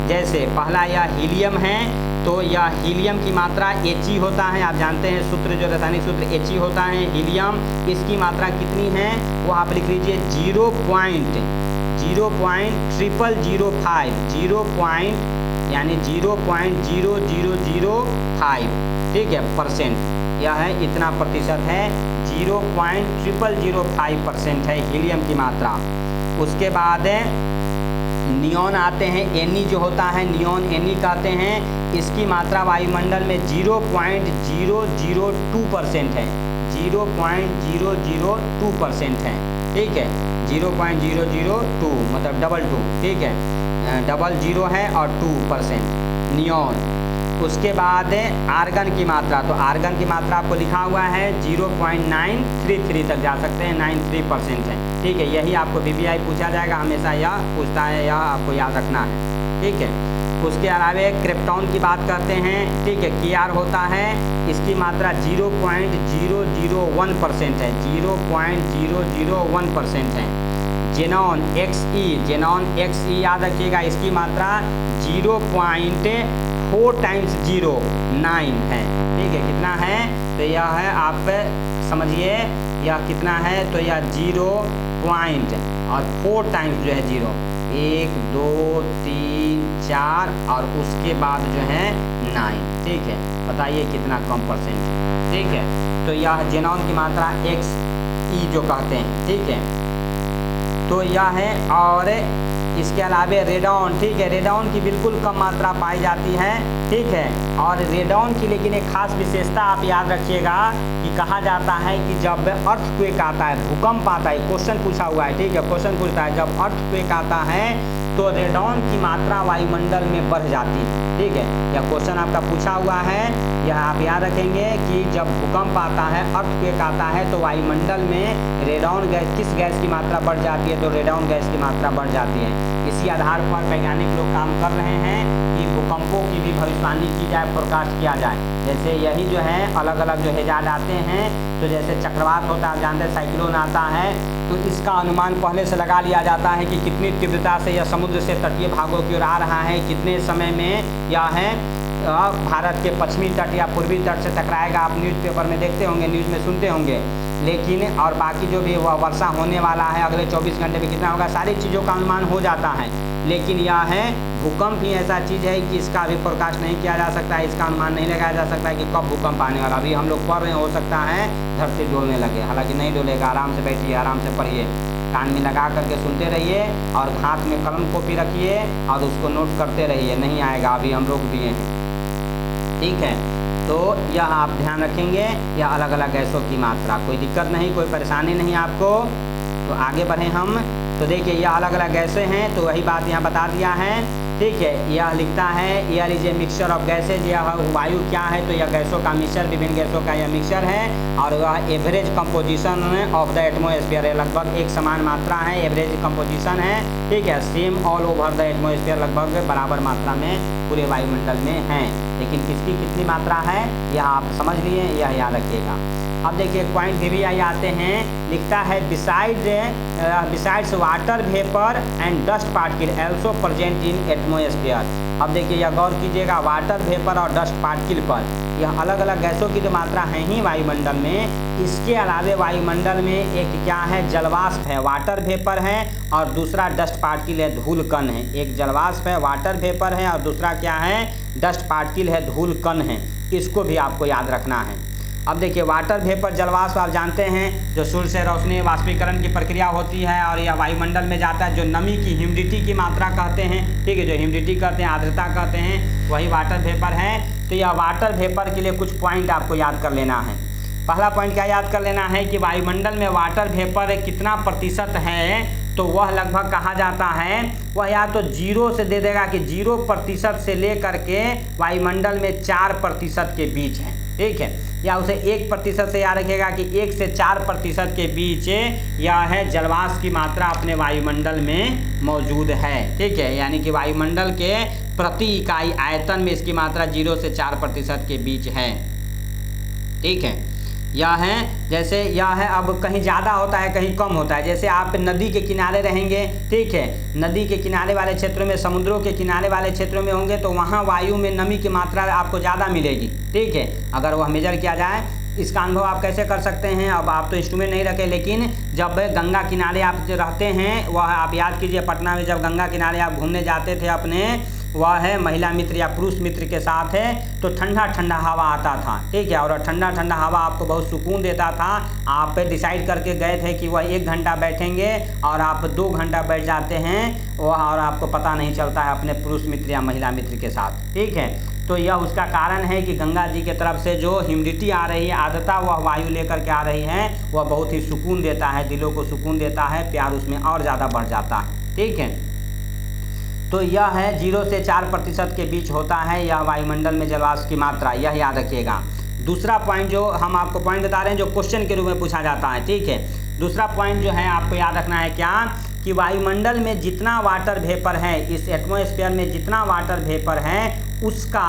जैसे पहला यह हीलियम है, तो यह हीलियम की मात्रा He होता है। आप जानते हैं सूत्र, जो रासायनिक सूत्र He होता है हीलियम। इसकी मात्रा कितनी है वो आप लिख लीजिए 0.00005 यानी 0.0005, ठीक है, परसेंट। यह है इतना प्रतिशत है, 0.0005% है हीलियम की मात्रा। उसके बाद नियॉन आते हैं, Ne जो होता है नियॉन Ne कहते हैं। इसकी मात्रा वायुमंडल में 0.002% है, 0.002% है, ठीक है, 0.002 मतलब 22, ठीक है, 00 है और 2% नियॉन। उसके बाद आर्गन की मात्रा, तो आर्गन की मात्रा आपको लिखा हुआ है 0.933 तक जा सकते हैं, 93% है, ठीक है। यही आपको VBI पूछा जाएगा, हमेशा यह पूछता है, यह आपको याद रखना है, ठीक है। उसके अलावा क्रिप्टॉन की बात करते हैं, ठीक है, Kr होता है, इसकी मात्रा 0.001% है, 0.001% है। जेनॉन Xe याद रखिएगा, इसकी मात्रा 0.4 टाइम्स 09 है, ठीक है। कितना है तो यह है, आप समझिए यह कितना है, तो यह 0 और 4 टाइम्स जो है 0, 1 2 3 4 और उसके बाद जो है 9, ठीक है। बताइए कितना कम परसेंट, ठीक है। तो यह जेनॉन की मात्रा Xe जो कहते हैं, ठीक है, तो यह है। और इसके अलावा रेडॉन, ठीक है, रेडॉन की बिल्कुल कम मात्रा पाई जाती है, ठीक है। और रेडॉन की लेकिन एक खास विशेषता आप याद रखिएगा कि कहा जाता है कि जब अर्थक्वेक आता है, भूकंप आता है, क्वेश्चन पूछा हुआ है, ठीक है, क्वेश्चन पूछता है, जब अर्थक्वेक आता है तो रेडॉन की मात्रा वायुमंडल में बढ़ जाती है, ठीक है। यह क्वेश्चन आपका पूछा हुआ है, यह आप याद रखेंगे कि जब भूकंप आता है, अर्थक्वेक आता है तो वायुमंडल में रेडॉन गैस, किस गैस की मात्रा बढ़ जाती है, तो रेडॉन गैस की मात्रा बढ़ जाती है। इसी आधार पर वैज्ञानिक लोग काम कर रहे हैं कि भूकंपों की भी भविष्यवाणी की जाए, फोरकास्ट किया जाए। जैसे यही जो है अलग अलग जो हेजाज आते हैं, तो जैसे चक्रवात होता है, जानते हैं साइक्लोन आता है, तो इसका अनुमान पहले से लगा लिया जाता है कि कितनी तीव्रता से यह समुद्र से तटीय भागों की ओर आ रहा है, कितने समय में यह है भारत के पश्चिमी तट या पूर्वी तट से टकराएगा। आप न्यूज़पेपर में देखते होंगे, न्यूज़ में सुनते होंगे। लेकिन और बाकी जो भी वर्षा होने वाला है अगले 24 घंटे में कितना होगा, सारी चीज़ों का अनुमान हो जाता है। लेकिन यह है भूकंप ही ऐसा चीज़ है कि इसका अभी फोरकास्ट नहीं किया जा सकता है, इसका अनुमान नहीं लगाया जा सकता है कि कब भूकंप आने वाला। अभी हम लोग पढ़ रहे हैं, हो सकता है धरती डोलने लगे, हालांकि नहीं डोलेगा। आराम से बैठिए, आराम से पढ़िए, कान में लगा करके सुनते रहिए और हाथ में कलम कॉपी रखिए और उसको नोट करते रहिए। नहीं आएगा, अभी हम रोक दिए हैं, ठीक है। तो यह आप ध्यान रखेंगे, यह अलग अलग गैसों की मात्रा, कोई दिक्कत नहीं, कोई परेशानी नहीं आपको। तो आगे बढ़ें हम, तो देखिए यह अलग अलग गैसें हैं, तो वही बात यहाँ बता दिया है, ठीक है। यह लिखता है air is a mixture of gases, यह वायु क्या है, तो यह गैसों का मिक्सचर, विभिन्न गैसों का यह मिक्सचर है। और वह average composition of the atmosphere है, लगभग एक समान मात्रा है, एवरेज कंपोजिशन है, ठीक है, same all over the atmosphere, लगभग बराबर मात्रा में पूरे वायुमंडल में हैं। लेकिन किसकी कितनी मात्रा है यह आप समझ लिए, यह याद रखिएगा। अब देखिए पॉइंट VBI आते हैं, लिखता है besides water vapour and dust particle also present in atmosphere. अब देखिए यह गौर कीजिएगा, वाटर वेपर और डस्ट पार्टिकल पर, यह अलग अलग गैसों की जो मात्रा है ही वायुमंडल में। इसके अलावे वायुमंडल में एक क्या है, जलवाष्प है, वाटर वेपर है, और दूसरा डस्ट पार्टिकल है, धूल कण है। एक जलवाष्प है, वाटर वेपर है, और दूसरा क्या है, डस्ट पार्टिकल है, धूल कण है। इसको भी आपको याद रखना है। अब देखिए वाटर वेपर, जलवाष्प आप जानते हैं, जो सूर्य से रोशनी वाष्पीकरण की प्रक्रिया होती है और यह वायुमंडल में जाता है, जो नमी की ह्यूमिडिटी की मात्रा कहते हैं, ठीक है, जो ह्यूमिडिटी कहते हैं, आर्द्रता कहते हैं, वही वाटर वेपर है। तो यह वाटर वेपर के लिए कुछ पॉइंट आपको याद कर लेना है। पहला पॉइंट क्या याद कर लेना है कि वायुमंडल में वाटर वेपर कितना प्रतिशत है, तो वह लगभग कहा जाता है, वह या तो 0 से दे देगा कि 0% से लेकर के वायुमंडल में 4% के बीच है, ठीक है, या उसे 1% से याद रखिएगा कि 1 से 4% के बीच यह है जलवाष्प की मात्रा अपने वायुमंडल में मौजूद है, ठीक है। यानी कि वायुमंडल के प्रति इकाई आयतन में इसकी मात्रा 0 से 4% के बीच है। ठीक है, यह है, जैसे यह है, अब कहीं ज़्यादा होता है कहीं कम होता है। जैसे आप नदी के किनारे रहेंगे, ठीक है, नदी के किनारे वाले क्षेत्रों में, समुद्रों के किनारे वाले क्षेत्रों में होंगे तो वहाँ वायु में नमी की मात्रा आपको ज़्यादा मिलेगी। ठीक है, अगर वह मेजर किया जाए, इसका अनुभव आप कैसे कर सकते हैं? अब आप तो इंस्ट्रूमेंट नहीं रखे, लेकिन जब गंगा किनारे आप रहते हैं, वह आप याद कीजिए, पटना में जब गंगा किनारे आप घूमने जाते थे अपने, वह है महिला मित्र या पुरुष मित्र के साथ है, तो ठंडा ठंडा हवा आता था। ठीक है, और ठंडा ठंडा हवा आपको बहुत सुकून देता था। आप डिसाइड करके गए थे कि वह 1 घंटा बैठेंगे और आप 2 घंटा बैठ जाते हैं वह, और आपको पता नहीं चलता है अपने पुरुष मित्र या महिला मित्र के साथ। ठीक है, तो यह उसका कारण है कि गंगा जी के तरफ से जो ह्यूमिडिटी आ रही है, आर्द्रता वह वायु लेकर के आ रही है, वह बहुत ही सुकून देता है, दिलों को सुकून देता है, प्यार उसमें और ज़्यादा बढ़ जाता है। ठीक है, तो यह है 0 से 4% के बीच होता है यह वायुमंडल में जलवाष्प की मात्रा, यह याद रखिएगा। दूसरा पॉइंट जो हम आपको पॉइंट बता रहे हैं, जो क्वेश्चन के रूप में पूछा जाता है। ठीक है, दूसरा पॉइंट जो है आपको याद रखना है क्या, कि वायुमंडल में जितना वाटर वेपर है, इस एटमॉस्फेयर में जितना वाटर वेपर है उसका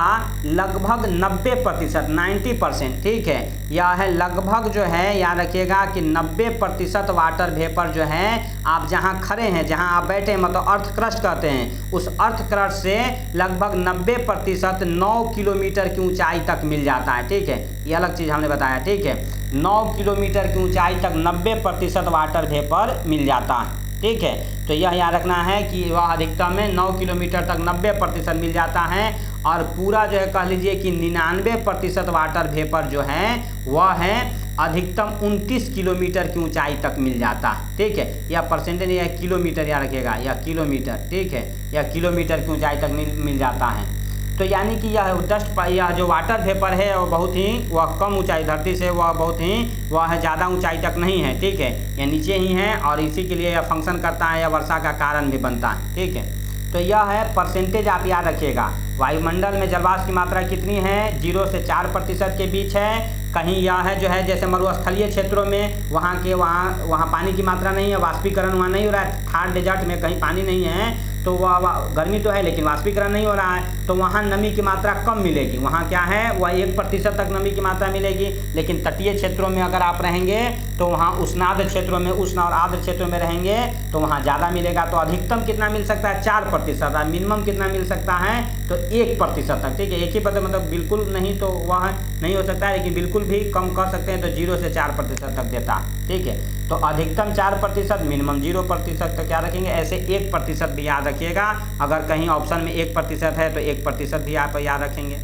लगभग 90%, 90%, ठीक है, यह है लगभग जो है, याद रखिएगा कि 90% वाटर वेपर जो है आप जहां खड़े हैं, जहां आप बैठे हैं, मतलब अर्थ क्रस्ट कहते हैं, उस अर्थ क्रस्ट से लगभग 90% 9 किलोमीटर की ऊंचाई तक मिल जाता है। ठीक है, ये अलग चीज़ हमने बताया। ठीक है, 9 किलोमीटर की ऊंचाई तक 90% वाटर वेपर मिल जाता है। ठीक है, तो यह याद रखना है कि वह अधिकतम में 9 किलोमीटर तक 90% मिल जाता है, और पूरा जो है कह लीजिए कि 99% वाटर वेपर जो है वह है अधिकतम 29 किलोमीटर की ऊंचाई तक मिल जाता है। ठीक है, यह परसेंटेज या किलोमीटर याद रखिएगा, या किलोमीटर। ठीक है, यह किलोमीटर की ऊंचाई तक मिल जाता है। तो यानी कि यह जो वाटर वेपर है वो बहुत ही, वह कम ऊंचाई धरती से, वह बहुत ही, वह ज़्यादा ऊंचाई तक नहीं है। ठीक है, यह नीचे ही है, और इसी के लिए यह फंक्शन करता है, या वर्षा का कारण भी बनता है। ठीक है, तो यह है परसेंटेज, आप याद रखिएगा। वायुमंडल में जलवाष्प की मात्रा कितनी है? 0 से 4% के बीच है। कहीं यह है जो है, जैसे मरुस्थलीय क्षेत्रों में वहाँ पानी की मात्रा नहीं है, वाष्पीकरण वहाँ नहीं हो रहा है। थार डेजर्ट में कहीं पानी नहीं है, तो वह गर्मी तो है लेकिन वाष्पीकरण नहीं हो रहा है, तो वहाँ नमी की मात्रा कम मिलेगी। वहाँ क्या है, वह 1% तक नमी की मात्रा मिलेगी। लेकिन तटीय क्षेत्रों में अगर आप रहेंगे तो वहाँ उष्णार्द्र क्षेत्रों में, उष्ण और आर्द्र क्षेत्रों में रहेंगे तो वहाँ ज़्यादा मिलेगा। तो अधिकतम कितना मिल सकता है? 4%। और मिनिमम कितना मिल सकता है? तो 1% तक। ठीक है, 1% मतलब बिल्कुल नहीं तो वह नहीं हो सकता है, लेकिन बिल्कुल भी कम कर सकते हैं, तो 0 से 4% तक देता है। ठीक है, तो अधिकतम 4%, मिनिमम 0% तक याद रखेंगे। ऐसे 1% भी याद रखिएगा, अगर कहीं ऑप्शन में 1% है तो 1% भी आप याद रखेंगे।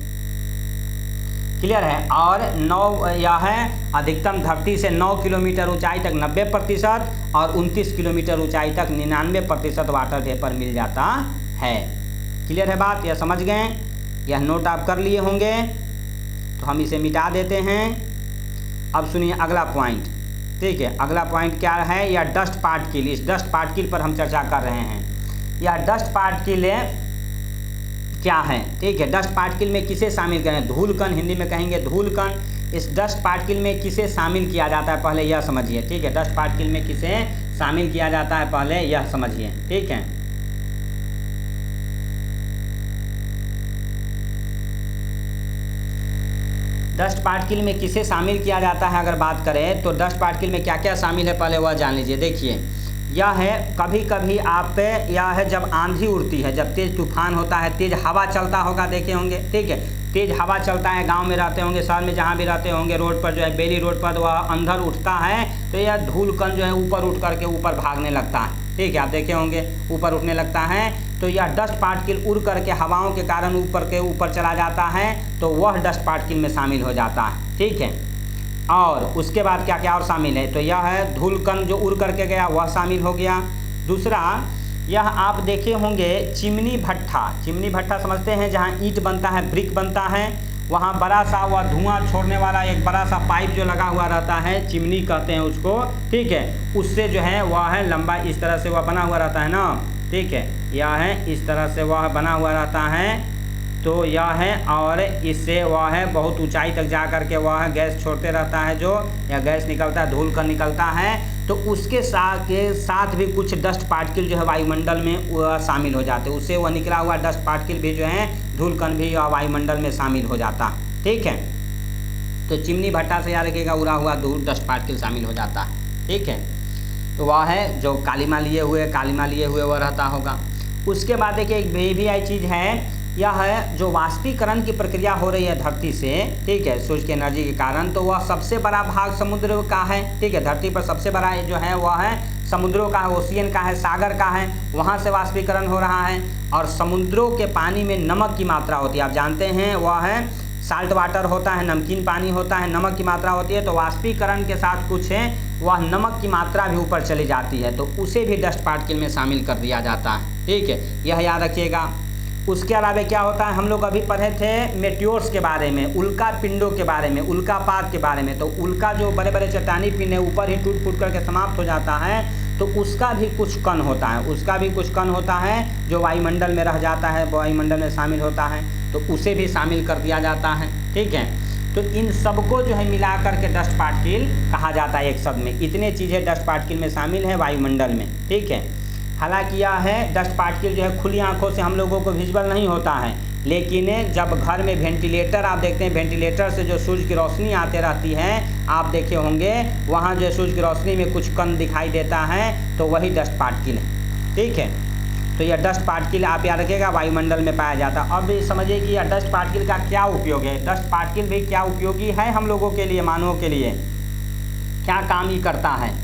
क्लियर है। और 9 यह है अधिकतम धरती से 9 किलोमीटर ऊंचाई तक 90%, और 29 किलोमीटर ऊंचाई तक 99% वाटर वेपर मिल जाता है। क्लियर है बात, यह समझ गए? यह नोट आप कर लिए होंगे, तो हम इसे मिटा देते हैं। अब सुनिए अगला पॉइंट। ठीक है, अगला पॉइंट क्या है? यह डस्ट पार्टिकल। इस डस्ट पार्टिकल पर हम चर्चा कर रहे हैं। यह डस्ट पार्टिकल क्या है? ठीक है, डस्ट पार्टिकल में किसे शामिल करें? धूलकण, हिंदी में कहेंगे धूलकण। इस डस्ट पार्टिकल में किसे शामिल किया जाता है, पहले यह समझिए। ठीक है, डस्ट पार्टिकल में किसे शामिल किया जाता है, पहले यह समझिए। ठीक है, डस्ट पार्टिकल में किसे शामिल किया जाता है अगर बात करें तो डस्ट पार्टिकल में क्या क्या शामिल है पहले वह जान लीजिए। देखिए, यह है कभी कभी आप पे, यह है जब आंधी उड़ती है, जब तेज़ तूफान होता है, तेज़ हवा चलता होगा, देखे होंगे। ठीक है, तेज़ हवा चलता है, गांव में रहते होंगे, शहर में जहाँ भी रहते होंगे, रोड पर जो है बेली रोड पर वह अंदर उठता है, तो यह धूलकण जो है ऊपर उठ करके ऊपर भागने लगता है। ठीक है, आप देखे होंगे ऊपर उठने लगता है, तो यह डस्ट पार्टिकल उड़ करके हवाओं के कारण ऊपर चला जाता है, तो वह डस्ट पार्टिकल में शामिल हो जाता है। ठीक है, और उसके बाद क्या क्या और शामिल है? तो यह है धूलकण जो उड़ करके गया वह शामिल हो गया। दूसरा, यह आप देखे होंगे चिमनी भट्ठा। चिमनी भट्ठा समझते हैं, जहाँ ईंट बनता है, ब्रिक बनता है, वहाँ बड़ा सा वह धुआं छोड़ने वाला एक बड़ा सा पाइप जो लगा हुआ रहता है, चिमनी कहते हैं उसको। ठीक है, उससे जो है वह है लंबा, इस तरह से वह बना हुआ रहता है ना। ठीक है, यह है इस तरह से वह बना हुआ रहता है, तो यह है, और इससे वह है बहुत ऊंचाई तक जा कर के वह गैस छोड़ते रहता है, जो या गैस निकलता है, धूल कण निकलता है। तो उसके साथ भी कुछ डस्ट पार्टिकल जो है वायुमंडल में वह शामिल हो जाते हैं, उससे वह निकला हुआ डस्ट पार्टिकल भी जो है धूल कण भी वायुमंडल में शामिल हो जाता, ठीक है। तो चिमनी भट्टा से याद रखिएगा, उड़ा हुआ धूल डस्ट पार्टिकल शामिल हो जाता है, ठीक है। तो वह है जो कालीमा लिए हुए वह रहता होगा। उसके बाद देखिए एक भी आई चीज़ है, यह है जो वाष्पीकरण की प्रक्रिया हो रही है धरती से, ठीक है, सूर्य की एनर्जी के कारण, तो वह सबसे बड़ा भाग समुद्र का है, ठीक है। धरती पर सबसे बड़ा जो है वह है समुद्रों का है, ओशियन का है, सागर का है, वहाँ से वाष्पीकरण हो रहा है। और समुद्रों के पानी में नमक की मात्रा होती है, आप जानते हैं, वह है साल्ट वाटर होता है, नमकीन पानी होता है, नमक की मात्रा होती है। तो वाष्पीकरण के साथ कुछ है वह नमक की मात्रा भी ऊपर चली जाती है, तो उसे भी डस्ट पार्टिकल में शामिल कर दिया जाता है, ठीक है, यह याद रखिएगा। उसके अलावा क्या होता है, हम लोग अभी पढ़े थे मेट्योर्स के बारे में, उल्का पिंडों के बारे में, उल्कापात के बारे में। तो उल्का जो बड़े बड़े चट्टानी पिंड है ऊपर ही टूट फूट करके समाप्त हो जाता है, तो उसका भी कुछ कण होता है, जो वायुमंडल में रह जाता है, वायुमंडल में शामिल होता है, तो उसे भी शामिल कर दिया जाता है, ठीक है। तो इन सबको जो है मिला करके डस्ट पार्टिकल कहा जाता है एक शब्द में। इतने चीज़ें डस्ट पार्टिकल में शामिल है वायुमंडल में, ठीक है। हालांकि यह है डस्ट पार्टिकल जो है खुली आंखों से हम लोगों को विजिबल नहीं होता है, लेकिन जब घर में वेंटिलेटर आप देखते हैं, वेंटिलेटर से जो सूर्य की रोशनी आते रहती है, आप देखे होंगे वहाँ जो सूर्य की रोशनी में कुछ कण दिखाई देता है, तो वही डस्ट पार्टिकल है, ठीक है। तो यह डस्ट पार्टिकल आप याद रखिएगा वायुमंडल में पाया जाता है। अब समझिए कि यह डस्ट पार्टिकल का क्या उपयोग है। डस्ट पार्टिकल भी क्या उपयोगी है हम लोगों के लिए, मानवों के लिए, क्या काम ही करता है।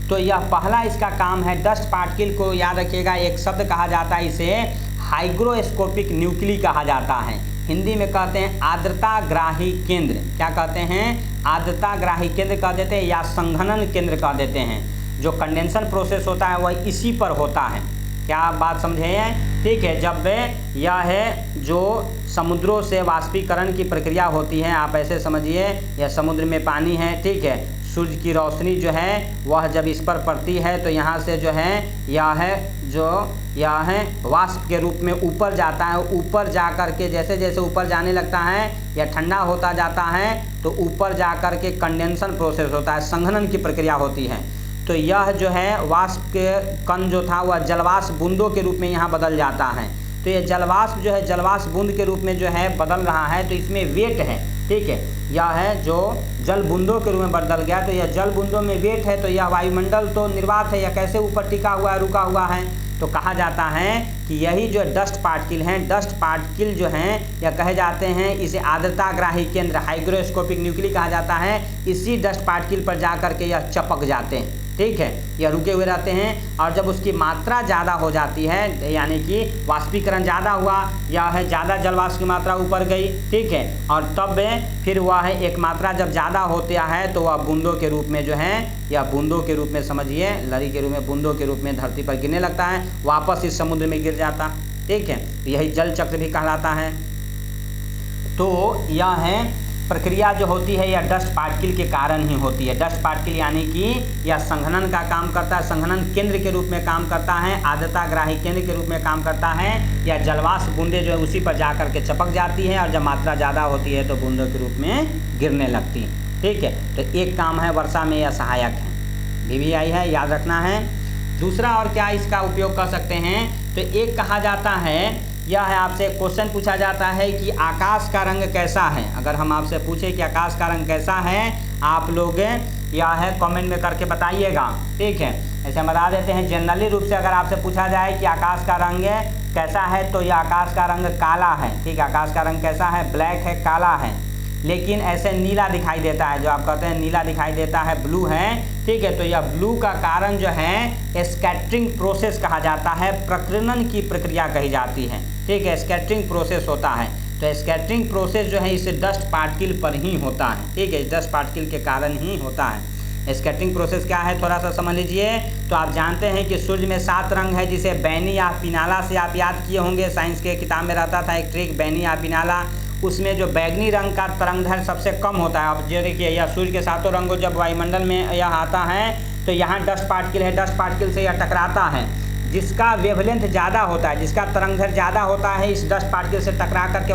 तो यह पहला इसका काम है, डस्ट पार्टिकल को याद रखिएगा, एक शब्द कहा जाता है, इसे हाइग्रोस्कोपिक न्यूक्ली कहा जाता है। हिंदी में कहते हैं आर्द्रताग्राही केंद्र। क्या कहते हैं? आर्द्रताग्राही केंद्र कह देते हैं, या संघनन केंद्र कह देते हैं। जो कंडेंसन प्रोसेस होता है वह इसी पर होता है। क्या आप बात समझे हैं? ठीक है। जब यह है जो समुद्रों से वाष्पीकरण की प्रक्रिया होती है, आप ऐसे समझिए, यह समुद्र में पानी है, ठीक है, सूर्य की रोशनी जो है वह जब इस पर पड़ती है तो यहाँ से जो है यह है वाष्प के रूप में ऊपर जाता है। ऊपर जा कर के जैसे जैसे ऊपर जाने लगता है या ठंडा होता जाता है तो ऊपर जा कर के कंडेंसन प्रोसेस होता है, संघनन की प्रक्रिया होती है। तो यह जो है वाष्प के कण जो था वह जलवाष्प बूंदों के रूप में यहाँ बदल जाता है। तो ये जलवाष्प जो है जलवाष्प बूंद के रूप में जो है बदल रहा है, तो इसमें वेट है, ठीक है। यह है जो जल बूंदों के रूप में बदल गया, तो यह जल बूंदों में वेट है, तो यह वायुमंडल तो निर्वात है, यह कैसे ऊपर टिका हुआ है, रुका हुआ है। तो कहा जाता है कि यही जो डस्ट पार्टिकल हैं, डस्ट पार्टिकल जो हैं या कहे जाते हैं, इसे आर्द्रताग्राही केंद्र हाइग्रोस्कोपिक न्यूक्ली कहा जाता है। इसी डस्ट पार्टिकल पर जा कर के यह चपक जाते हैं, ठीक है, या रुके हुए रहते हैं। और जब उसकी मात्रा ज़्यादा हो जाती है, यानी कि वाष्पीकरण ज़्यादा हुआ या है ज़्यादा जलवाष्प की मात्रा ऊपर गई, ठीक है, और तब फिर वह है एक मात्रा जब ज़्यादा होता है तो वह बूंदों के रूप में जो है, या बूंदों के रूप में समझिए, लड़ी के रूप में, बूंदों के रूप में धरती पर गिरने लगता है, वापस इस समुद्र में गिर जाता, ठीक है। यही जल चक्र भी कहलाता है। तो यह है प्रक्रिया जो होती है यह डस्ट पार्टिकल के कारण ही होती है। डस्ट पार्टिकल यानी कि यह संघनन का काम करता है, संघनन केंद्र के रूप में काम करता है, आर्द्रताग्राही केंद्र के रूप में काम करता है, या जलवाष्प बूंदें जो है उसी पर जा कर के चपक जाती है, और जब मात्रा ज़्यादा होती है तो बूंदों के रूप में गिरने लगती है, ठीक है। तो एक काम है वर्षा में यह सहायक है, VVI है, याद रखना है। दूसरा और क्या इसका उपयोग कर सकते हैं, तो एक कहा जाता है, यह है आपसे क्वेश्चन पूछा जाता है कि आकाश का रंग कैसा है। अगर हम आपसे पूछे कि आकाश का रंग कैसा है, आप लोग यह है कमेंट में करके बताइएगा, ठीक है। ऐसे हम बता देते हैं, जनरली रूप से अगर आपसे पूछा जाए कि आकाश का रंग कैसा है, तो यह आकाश का रंग काला है, ठीक है। आकाश का रंग कैसा है? ब्लैक है, काला है, लेकिन ऐसे नीला दिखाई देता है, जो आप कहते हैं नीला दिखाई देता है, ब्लू है, ठीक है। तो यह ब्लू का कारण जो है स्कैटरिंग प्रोसेस कहा जाता है, प्रकीर्णन की प्रक्रिया कही जाती है, ठीक है। स्कैटरिंग प्रोसेस होता है, तो स्कैटरिंग प्रोसेस जो है इस डस्ट पार्टिकल पर ही होता है, ठीक है, डस्ट पार्टिकल के कारण ही होता है। स्कैटरिंग प्रोसेस क्या है थोड़ा सा समझ लीजिए। तो आप जानते हैं कि सूर्य में 7 रंग है, जिसे बैनी या पिनाला से आप याद किए होंगे, साइंस के किताब में रहता था एक ट्रिक, बैनी या पिनाला। उसमें जो बैगनी रंग का तरंगदैर्घ्य सबसे कम होता है। आप जो देखिए, यह सूर्य के 7 रंगों जब वायुमंडल में यह आता है तो यहाँ डस्ट पार्टिकल है, डस्ट पार्टिकल से यह टकराता है। जिसका वेवलेंथ ज़्यादा होता है, जिसका तरंगदैर्घ्य ज़्यादा होता है, इस डस्ट पार्टिकल से टकरा करके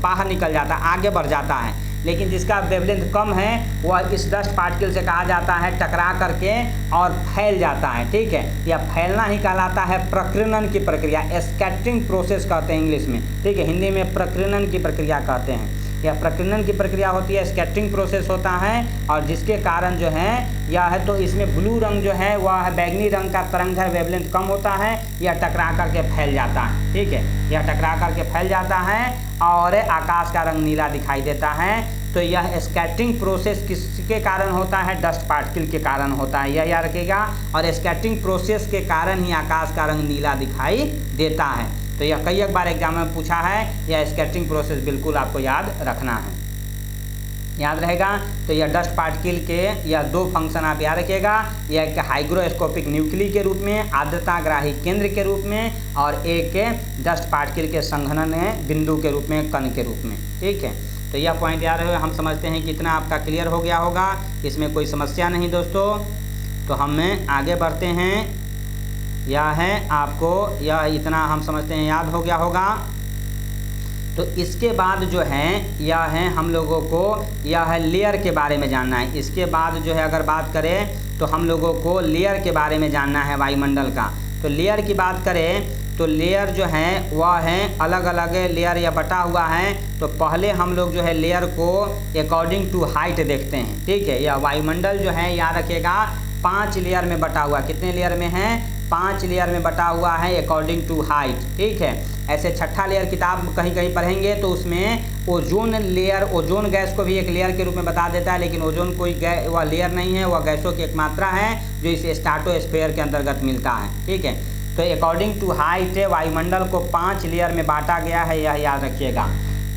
बाहर निकल जाता है, आगे बढ़ जाता है। लेकिन जिसका वेवलेंथ कम है वह इस डस्ट पार्टिकल से कहा जाता है टकरा करके और फैल जाता है। ठीक है, यह फैलना ही कहलाता है प्रकीर्णन की प्रक्रिया, स्कैटरिंग प्रोसेस कहते हैं इंग्लिश में। ठीक है, हिंदी में प्रकीर्णन की प्रक्रिया कहते हैं। यह प्रकीर्णन की प्रक्रिया होती है, स्कैटरिंग प्रोसेस होता है, और जिसके कारण जो है यह है तो इसमें ब्लू रंग जो है वह है बैगनी रंग का तरंगदैर्घ्य वेवलेंथ कम होता है, यह टकरा करके फैल जाता है। ठीक है, यह टकरा करके फैल जाता है और आकाश का रंग नीला दिखाई देता है। तो यह स्कैटरिंग प्रोसेस किसके कारण होता है? डस्ट पार्टिकल के कारण होता है, यह याद रखिएगा। और स्कैटरिंग प्रोसेस के कारण ही आकाश का रंग नीला दिखाई देता है। तो यह कई एक बार एग्जाम में पूछा है, यह स्कैटरिंग प्रोसेस बिल्कुल आपको याद रखना है, याद रहेगा। तो यह डस्ट पार्टिकल के यह दो फंक्शन आप याद रखिएगा, यह एक हाइग्रोस्कोपिक न्यूक्ली के रूप में, आर्द्रताग्राही केंद्र के रूप में, और एक डस्ट पार्टिकल के संघनन बिंदु के रूप में, कण के रूप में। ठीक है, तो यह पॉइंट याद रहे, हम समझते हैं कि इतना आपका क्लियर हो गया होगा, इसमें कोई समस्या नहीं दोस्तों। तो हम आगे बढ़ते हैं, यह है आपको यह इतना हम समझते हैं याद हो गया होगा। तो इसके बाद जो है यह है हम लोगों को यह है लेयर के बारे में जानना है। इसके बाद जो है अगर बात करें तो हम लोगों को लेयर के बारे में जानना है वायुमंडल का। तो लेयर की बात करें तो लेयर जो है वह है अलग अलग लेयर या बटा हुआ है। तो पहले हम लोग जो है लेयर को अकॉर्डिंग टू हाइट देखते हैं। ठीक है, यह वायुमंडल जो है याद रखिएगा 5 लेयर में बटा हुआ, कितने लेयर में है? 5 लेयर में बटा हुआ है अकॉर्डिंग टू हाइट। ठीक है, ऐसे छठा लेयर किताब कहीं कहीं पढ़ेंगे तो उसमें ओजोन लेयर, ओजोन गैस को भी एक लेयर के रूप में बता देता है, लेकिन ओजोन कोई वह लेयर नहीं है, वह गैसों की एक मात्रा है जो इस स्ट्रेटोस्फीयर के अंतर्गत मिलता है। ठीक है, तो अकॉर्डिंग टू हाइट वायुमंडल को 5 लेयर में बांटा गया है, यह याद रखिएगा।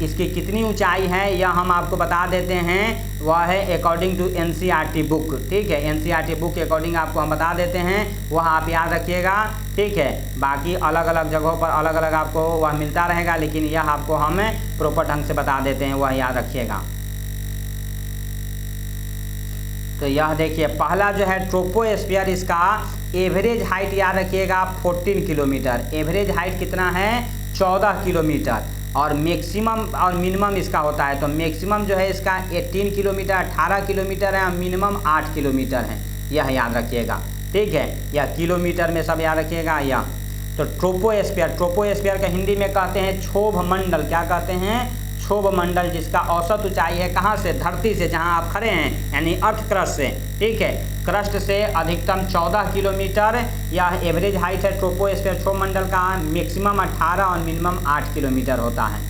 इसकी कितनी ऊंचाई है यह हम आपको बता देते हैं, वह है अकॉर्डिंग टू एनसीईआरटी बुक। ठीक है, एनसीईआरटी बुक के अकॉर्डिंग आपको हम बता देते हैं, वह आप याद रखिएगा। ठीक है, बाकी अलग अलग जगहों पर अलग अलग आपको वह मिलता रहेगा, लेकिन यह आपको हम प्रॉपर ढंग से बता देते हैं, वह याद रखिएगा। तो यह देखिए पहला जो है ट्रोपोस्फीयर, इसका एवरेज हाइट याद रखिएगा 14 किलोमीटर। एवरेज हाइट कितना है? 14 किलोमीटर। और मैक्सिमम और मिनिमम इसका होता है, तो मैक्सिमम जो है इसका 18 किलोमीटर 18 किलोमीटर है, और मिनिमम 8 किलोमीटर है, यह याद रखिएगा। ठीक है, यह किलोमीटर में सब याद रखिएगा यह। तो ट्रोपोस्फीयर, ट्रोपोस्फीयर का हिंदी में कहते हैं क्षोभ मंडल। क्या कहते हैं? क्षोभ मंडल, जिसका औसत ऊंचाई है कहाँ से? धरती से, जहाँ आप खड़े हैं, यानी अर्थ क्रस्ट से। ठीक है, क्रस्ट से अधिकतम 14 किलोमीटर यह एवरेज हाइट है ट्रोपोस्फीयर क्षोभ मंडल का। मैक्सिमम 18 और मिनिमम 8 किलोमीटर होता है।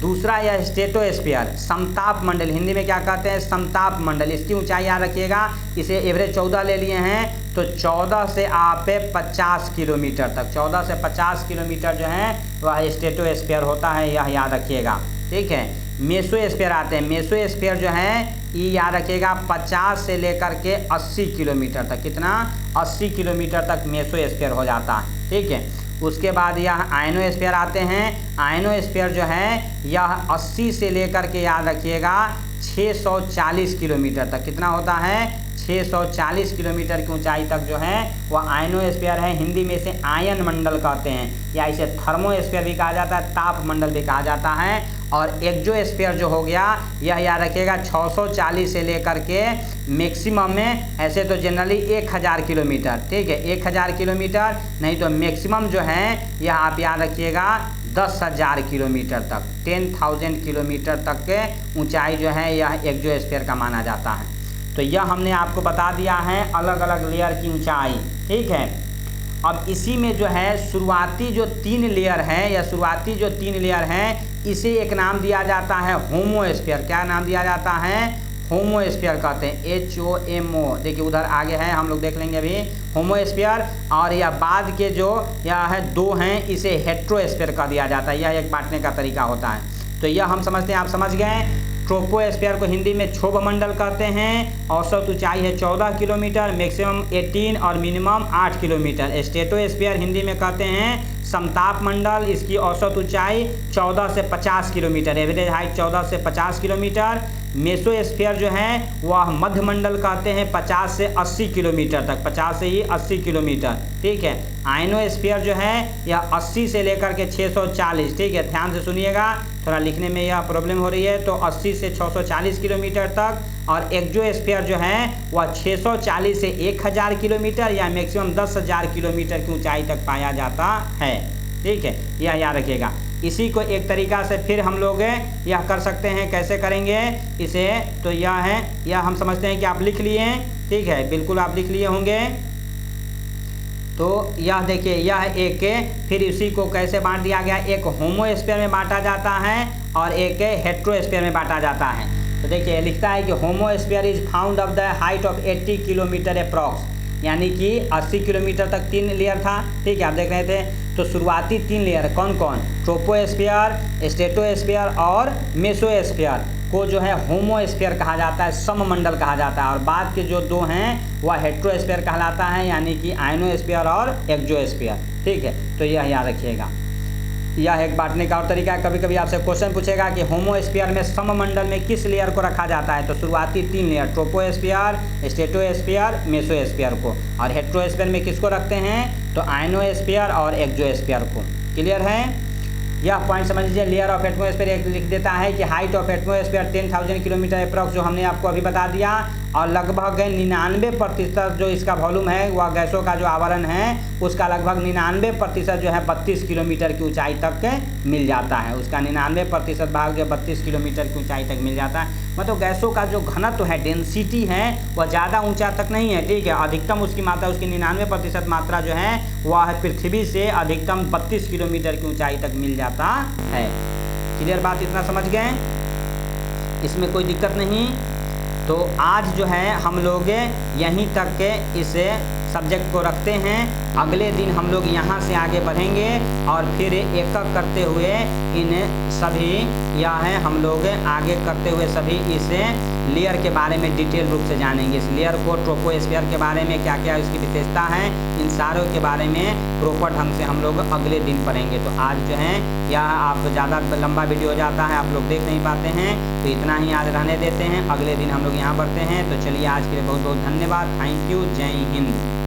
दूसरा यह स्ट्रेटोस्फीयर, समताप मंडल, हिंदी में क्या कहते हैं? समताप मंडल। इसकी ऊंचाई याद रखिएगा, इसे एवरेज 14 ले लिए हैं, तो 14 से आप 50 किलोमीटर तक, 14 से 50 किलोमीटर जो है वह स्ट्रेटोस्फीयर होता है, यह याद रखिएगा। ठीक है, मेसोस्फीयर आते हैं। मेसोस्फीयर जो है ये याद रखिएगा 50 से लेकर के 80 किलोमीटर तक, कितना? 80 किलोमीटर तक मेसोस्फीयर हो जाता है। ठीक है, उसके बाद यह आयनोस्फीयर आते हैं। आयनोस्फीयर जो है यह 80 से लेकर के याद रखिएगा 640 किलोमीटर तक, कितना होता है? 640 किलोमीटर की ऊंचाई तक जो है वह आयनोस्फीयर है। हिंदी में इसे आयन मंडल कहते हैं, या इसे थर्मोस्फीयर भी कहा जाता है, ताप मंडल भी कहा जाता है। और एक्सोस्फीयर जो हो गया यह याद रखिएगा 640 से लेकर के मैक्सिमम में, ऐसे तो जनरली 1000 किलोमीटर। ठीक है, 1000 किलोमीटर, नहीं तो मैक्सिमम जो है यह आप याद रखिएगा 10,000 किलोमीटर तक, 10,000 किलोमीटर तक के ऊंचाई जो है यह एक्सोस्फीयर का माना जाता है। तो यह हमने आपको बता दिया है अलग अलग लेयर की ऊंचाई। ठीक है, अब इसी में जो है शुरुआती जो 3 लेयर हैं, या शुरुआती जो 3 लेयर हैं, इसे एक नाम दिया जाता है होमोस्फीयर। क्या नाम दिया जाता है? होमोस्फीयर कहते हैं, HOMO। देखिए उधर आगे है, हम लोग देख लेंगे अभी होमोस्फीयर। और यह बाद के जो यह है 2 हैं, इसे हेट्रोस्फीयर कह दिया जाता है, यह एक बांटने का तरीका होता है। तो यह हम समझते हैं, आप समझ गए। ट्रोपोस्फीयर को हिंदी में क्षोभ मंडल कहते हैं, औसत ऊंचाई है 14 किलोमीटर, मैक्सिमम 18 और मिनिमम 8 किलोमीटर। स्ट्रेटोस्फीयर हिंदी में कहते हैं समताप मंडल, इसकी औसत ऊंचाई 14 से 50 किलोमीटर, एवरेज हाइट 14 से 50 किलोमीटर। मेसोस्फीयर जो है वह मध्यमंडल कहते हैं 50 से 80 किलोमीटर तक, 50 से ही 80 किलोमीटर, ठीक है। आयनोस्फीयर जो है यह 80 से लेकर के 640, ठीक है, ध्यान से सुनिएगा, थोड़ा लिखने में यह प्रॉब्लम हो रही है। तो 80 से 640 किलोमीटर तक। और एक्सोस्फीयर जो है वह 640 से 1000 किलोमीटर या मैक्सिमम 10,000 किलोमीटर की ऊंचाई तक पाया जाता है, ठीक है, यह याद रखिएगा। इसी को एक तरीका से फिर हम लोग यह कर सकते हैं, कैसे करेंगे इसे, तो यह है, यह हम समझते हैं कि आप लिख लिए, ठीक है, बिल्कुल आप लिख लिए होंगे। तो यह देखिए, यह एक, फिर इसी को कैसे बांट दिया गया, एक होमोस्फीयर में बांटा जाता है और एक हेट्रोस्फीयर में बांटा जाता है। तो देखिए लिखता है कि homosphere is found of the height of 80 kilometre approx, यानी कि 80 किलोमीटर तक 3 लेयर था, ठीक है, आप देख रहे थे। तो शुरुआती 3 लेयर कौन कौन, ट्रोपोस्फीयर, स्ट्रेटोस्फीयर और मेसोस्फीयर को जो है होमोस्फीयर कहा जाता है, सममंडल कहा जाता है। और बाद के जो 2 हैं वह हेट्रोस्फीयर कहलाता है, यानी कि आयनोस्फीयर और एक्सोस्फीयर, ठीक है। तो यह याद रखिएगा, यह एक बांटने का और तरीका है। कभी कभी आपसे क्वेश्चन पूछेगा कि होमोस्फीयर में सममंडल में किस लेयर को रखा जाता है, तो शुरुआती 3 लेयर ट्रोपोस्फीयर, स्ट्रेटोस्फीयर, मेसोस्फीयर को। और हेट्रोस्फीयर में किसको रखते हैं, तो आयनोस्फीयर और एक्सोस्फीयर को। क्लियर है, यह पॉइंट समझ लीजिए। लेयर ऑफ एटमॉस्फेयर एक लिख देता है कि height of atmosphere 10,000 kilometre approx, जो हमने आपको अभी बता दिया। और लगभग 99% जो इसका वॉल्यूम है, वह गैसों का जो आवरण है उसका लगभग 99% जो है 32 किलोमीटर की ऊंचाई तक मिल जाता है। उसका 99% भाग जो 32 किलोमीटर की ऊंचाई तक मिल जाता है। मतलब गैसों का जो घनत्व है, डेंसिटी है, वह ज़्यादा ऊंचा तक नहीं है, ठीक है। अधिकतम उसकी मात्रा, उसकी 99% मात्रा जो है वह पृथ्वी से अधिकतम 32 किलोमीटर की ऊंचाई तक मिल जाता है। क्लियर बात, इतना समझ गए, इसमें कोई दिक्कत नहीं। तो आज जो है हम लोग यहीं तक के इस सब्जेक्ट को रखते हैं। अगले दिन हम लोग यहाँ से आगे बढ़ेंगे और फिर एक एक करते हुए इन सभी यह है हम लोग आगे करते हुए सभी इस लेयर के बारे में डिटेल रूप से जानेंगे। इस लेयर को, ट्रोपोस्फीयर के बारे में क्या क्या इसकी विशेषता है, इन सारों के बारे में प्रॉपर ढंग से हम लोग अगले दिन पढ़ेंगे। तो आज जो है यह आप ज़्यादा लंबा वीडियो हो जाता है, आप लोग देख नहीं पाते हैं, तो इतना ही आज रहने देते हैं। अगले दिन हम लोग यहाँ बढ़ते हैं। तो चलिए आज के लिए बहुत बहुत धन्यवाद। Thank you. जय हिंद।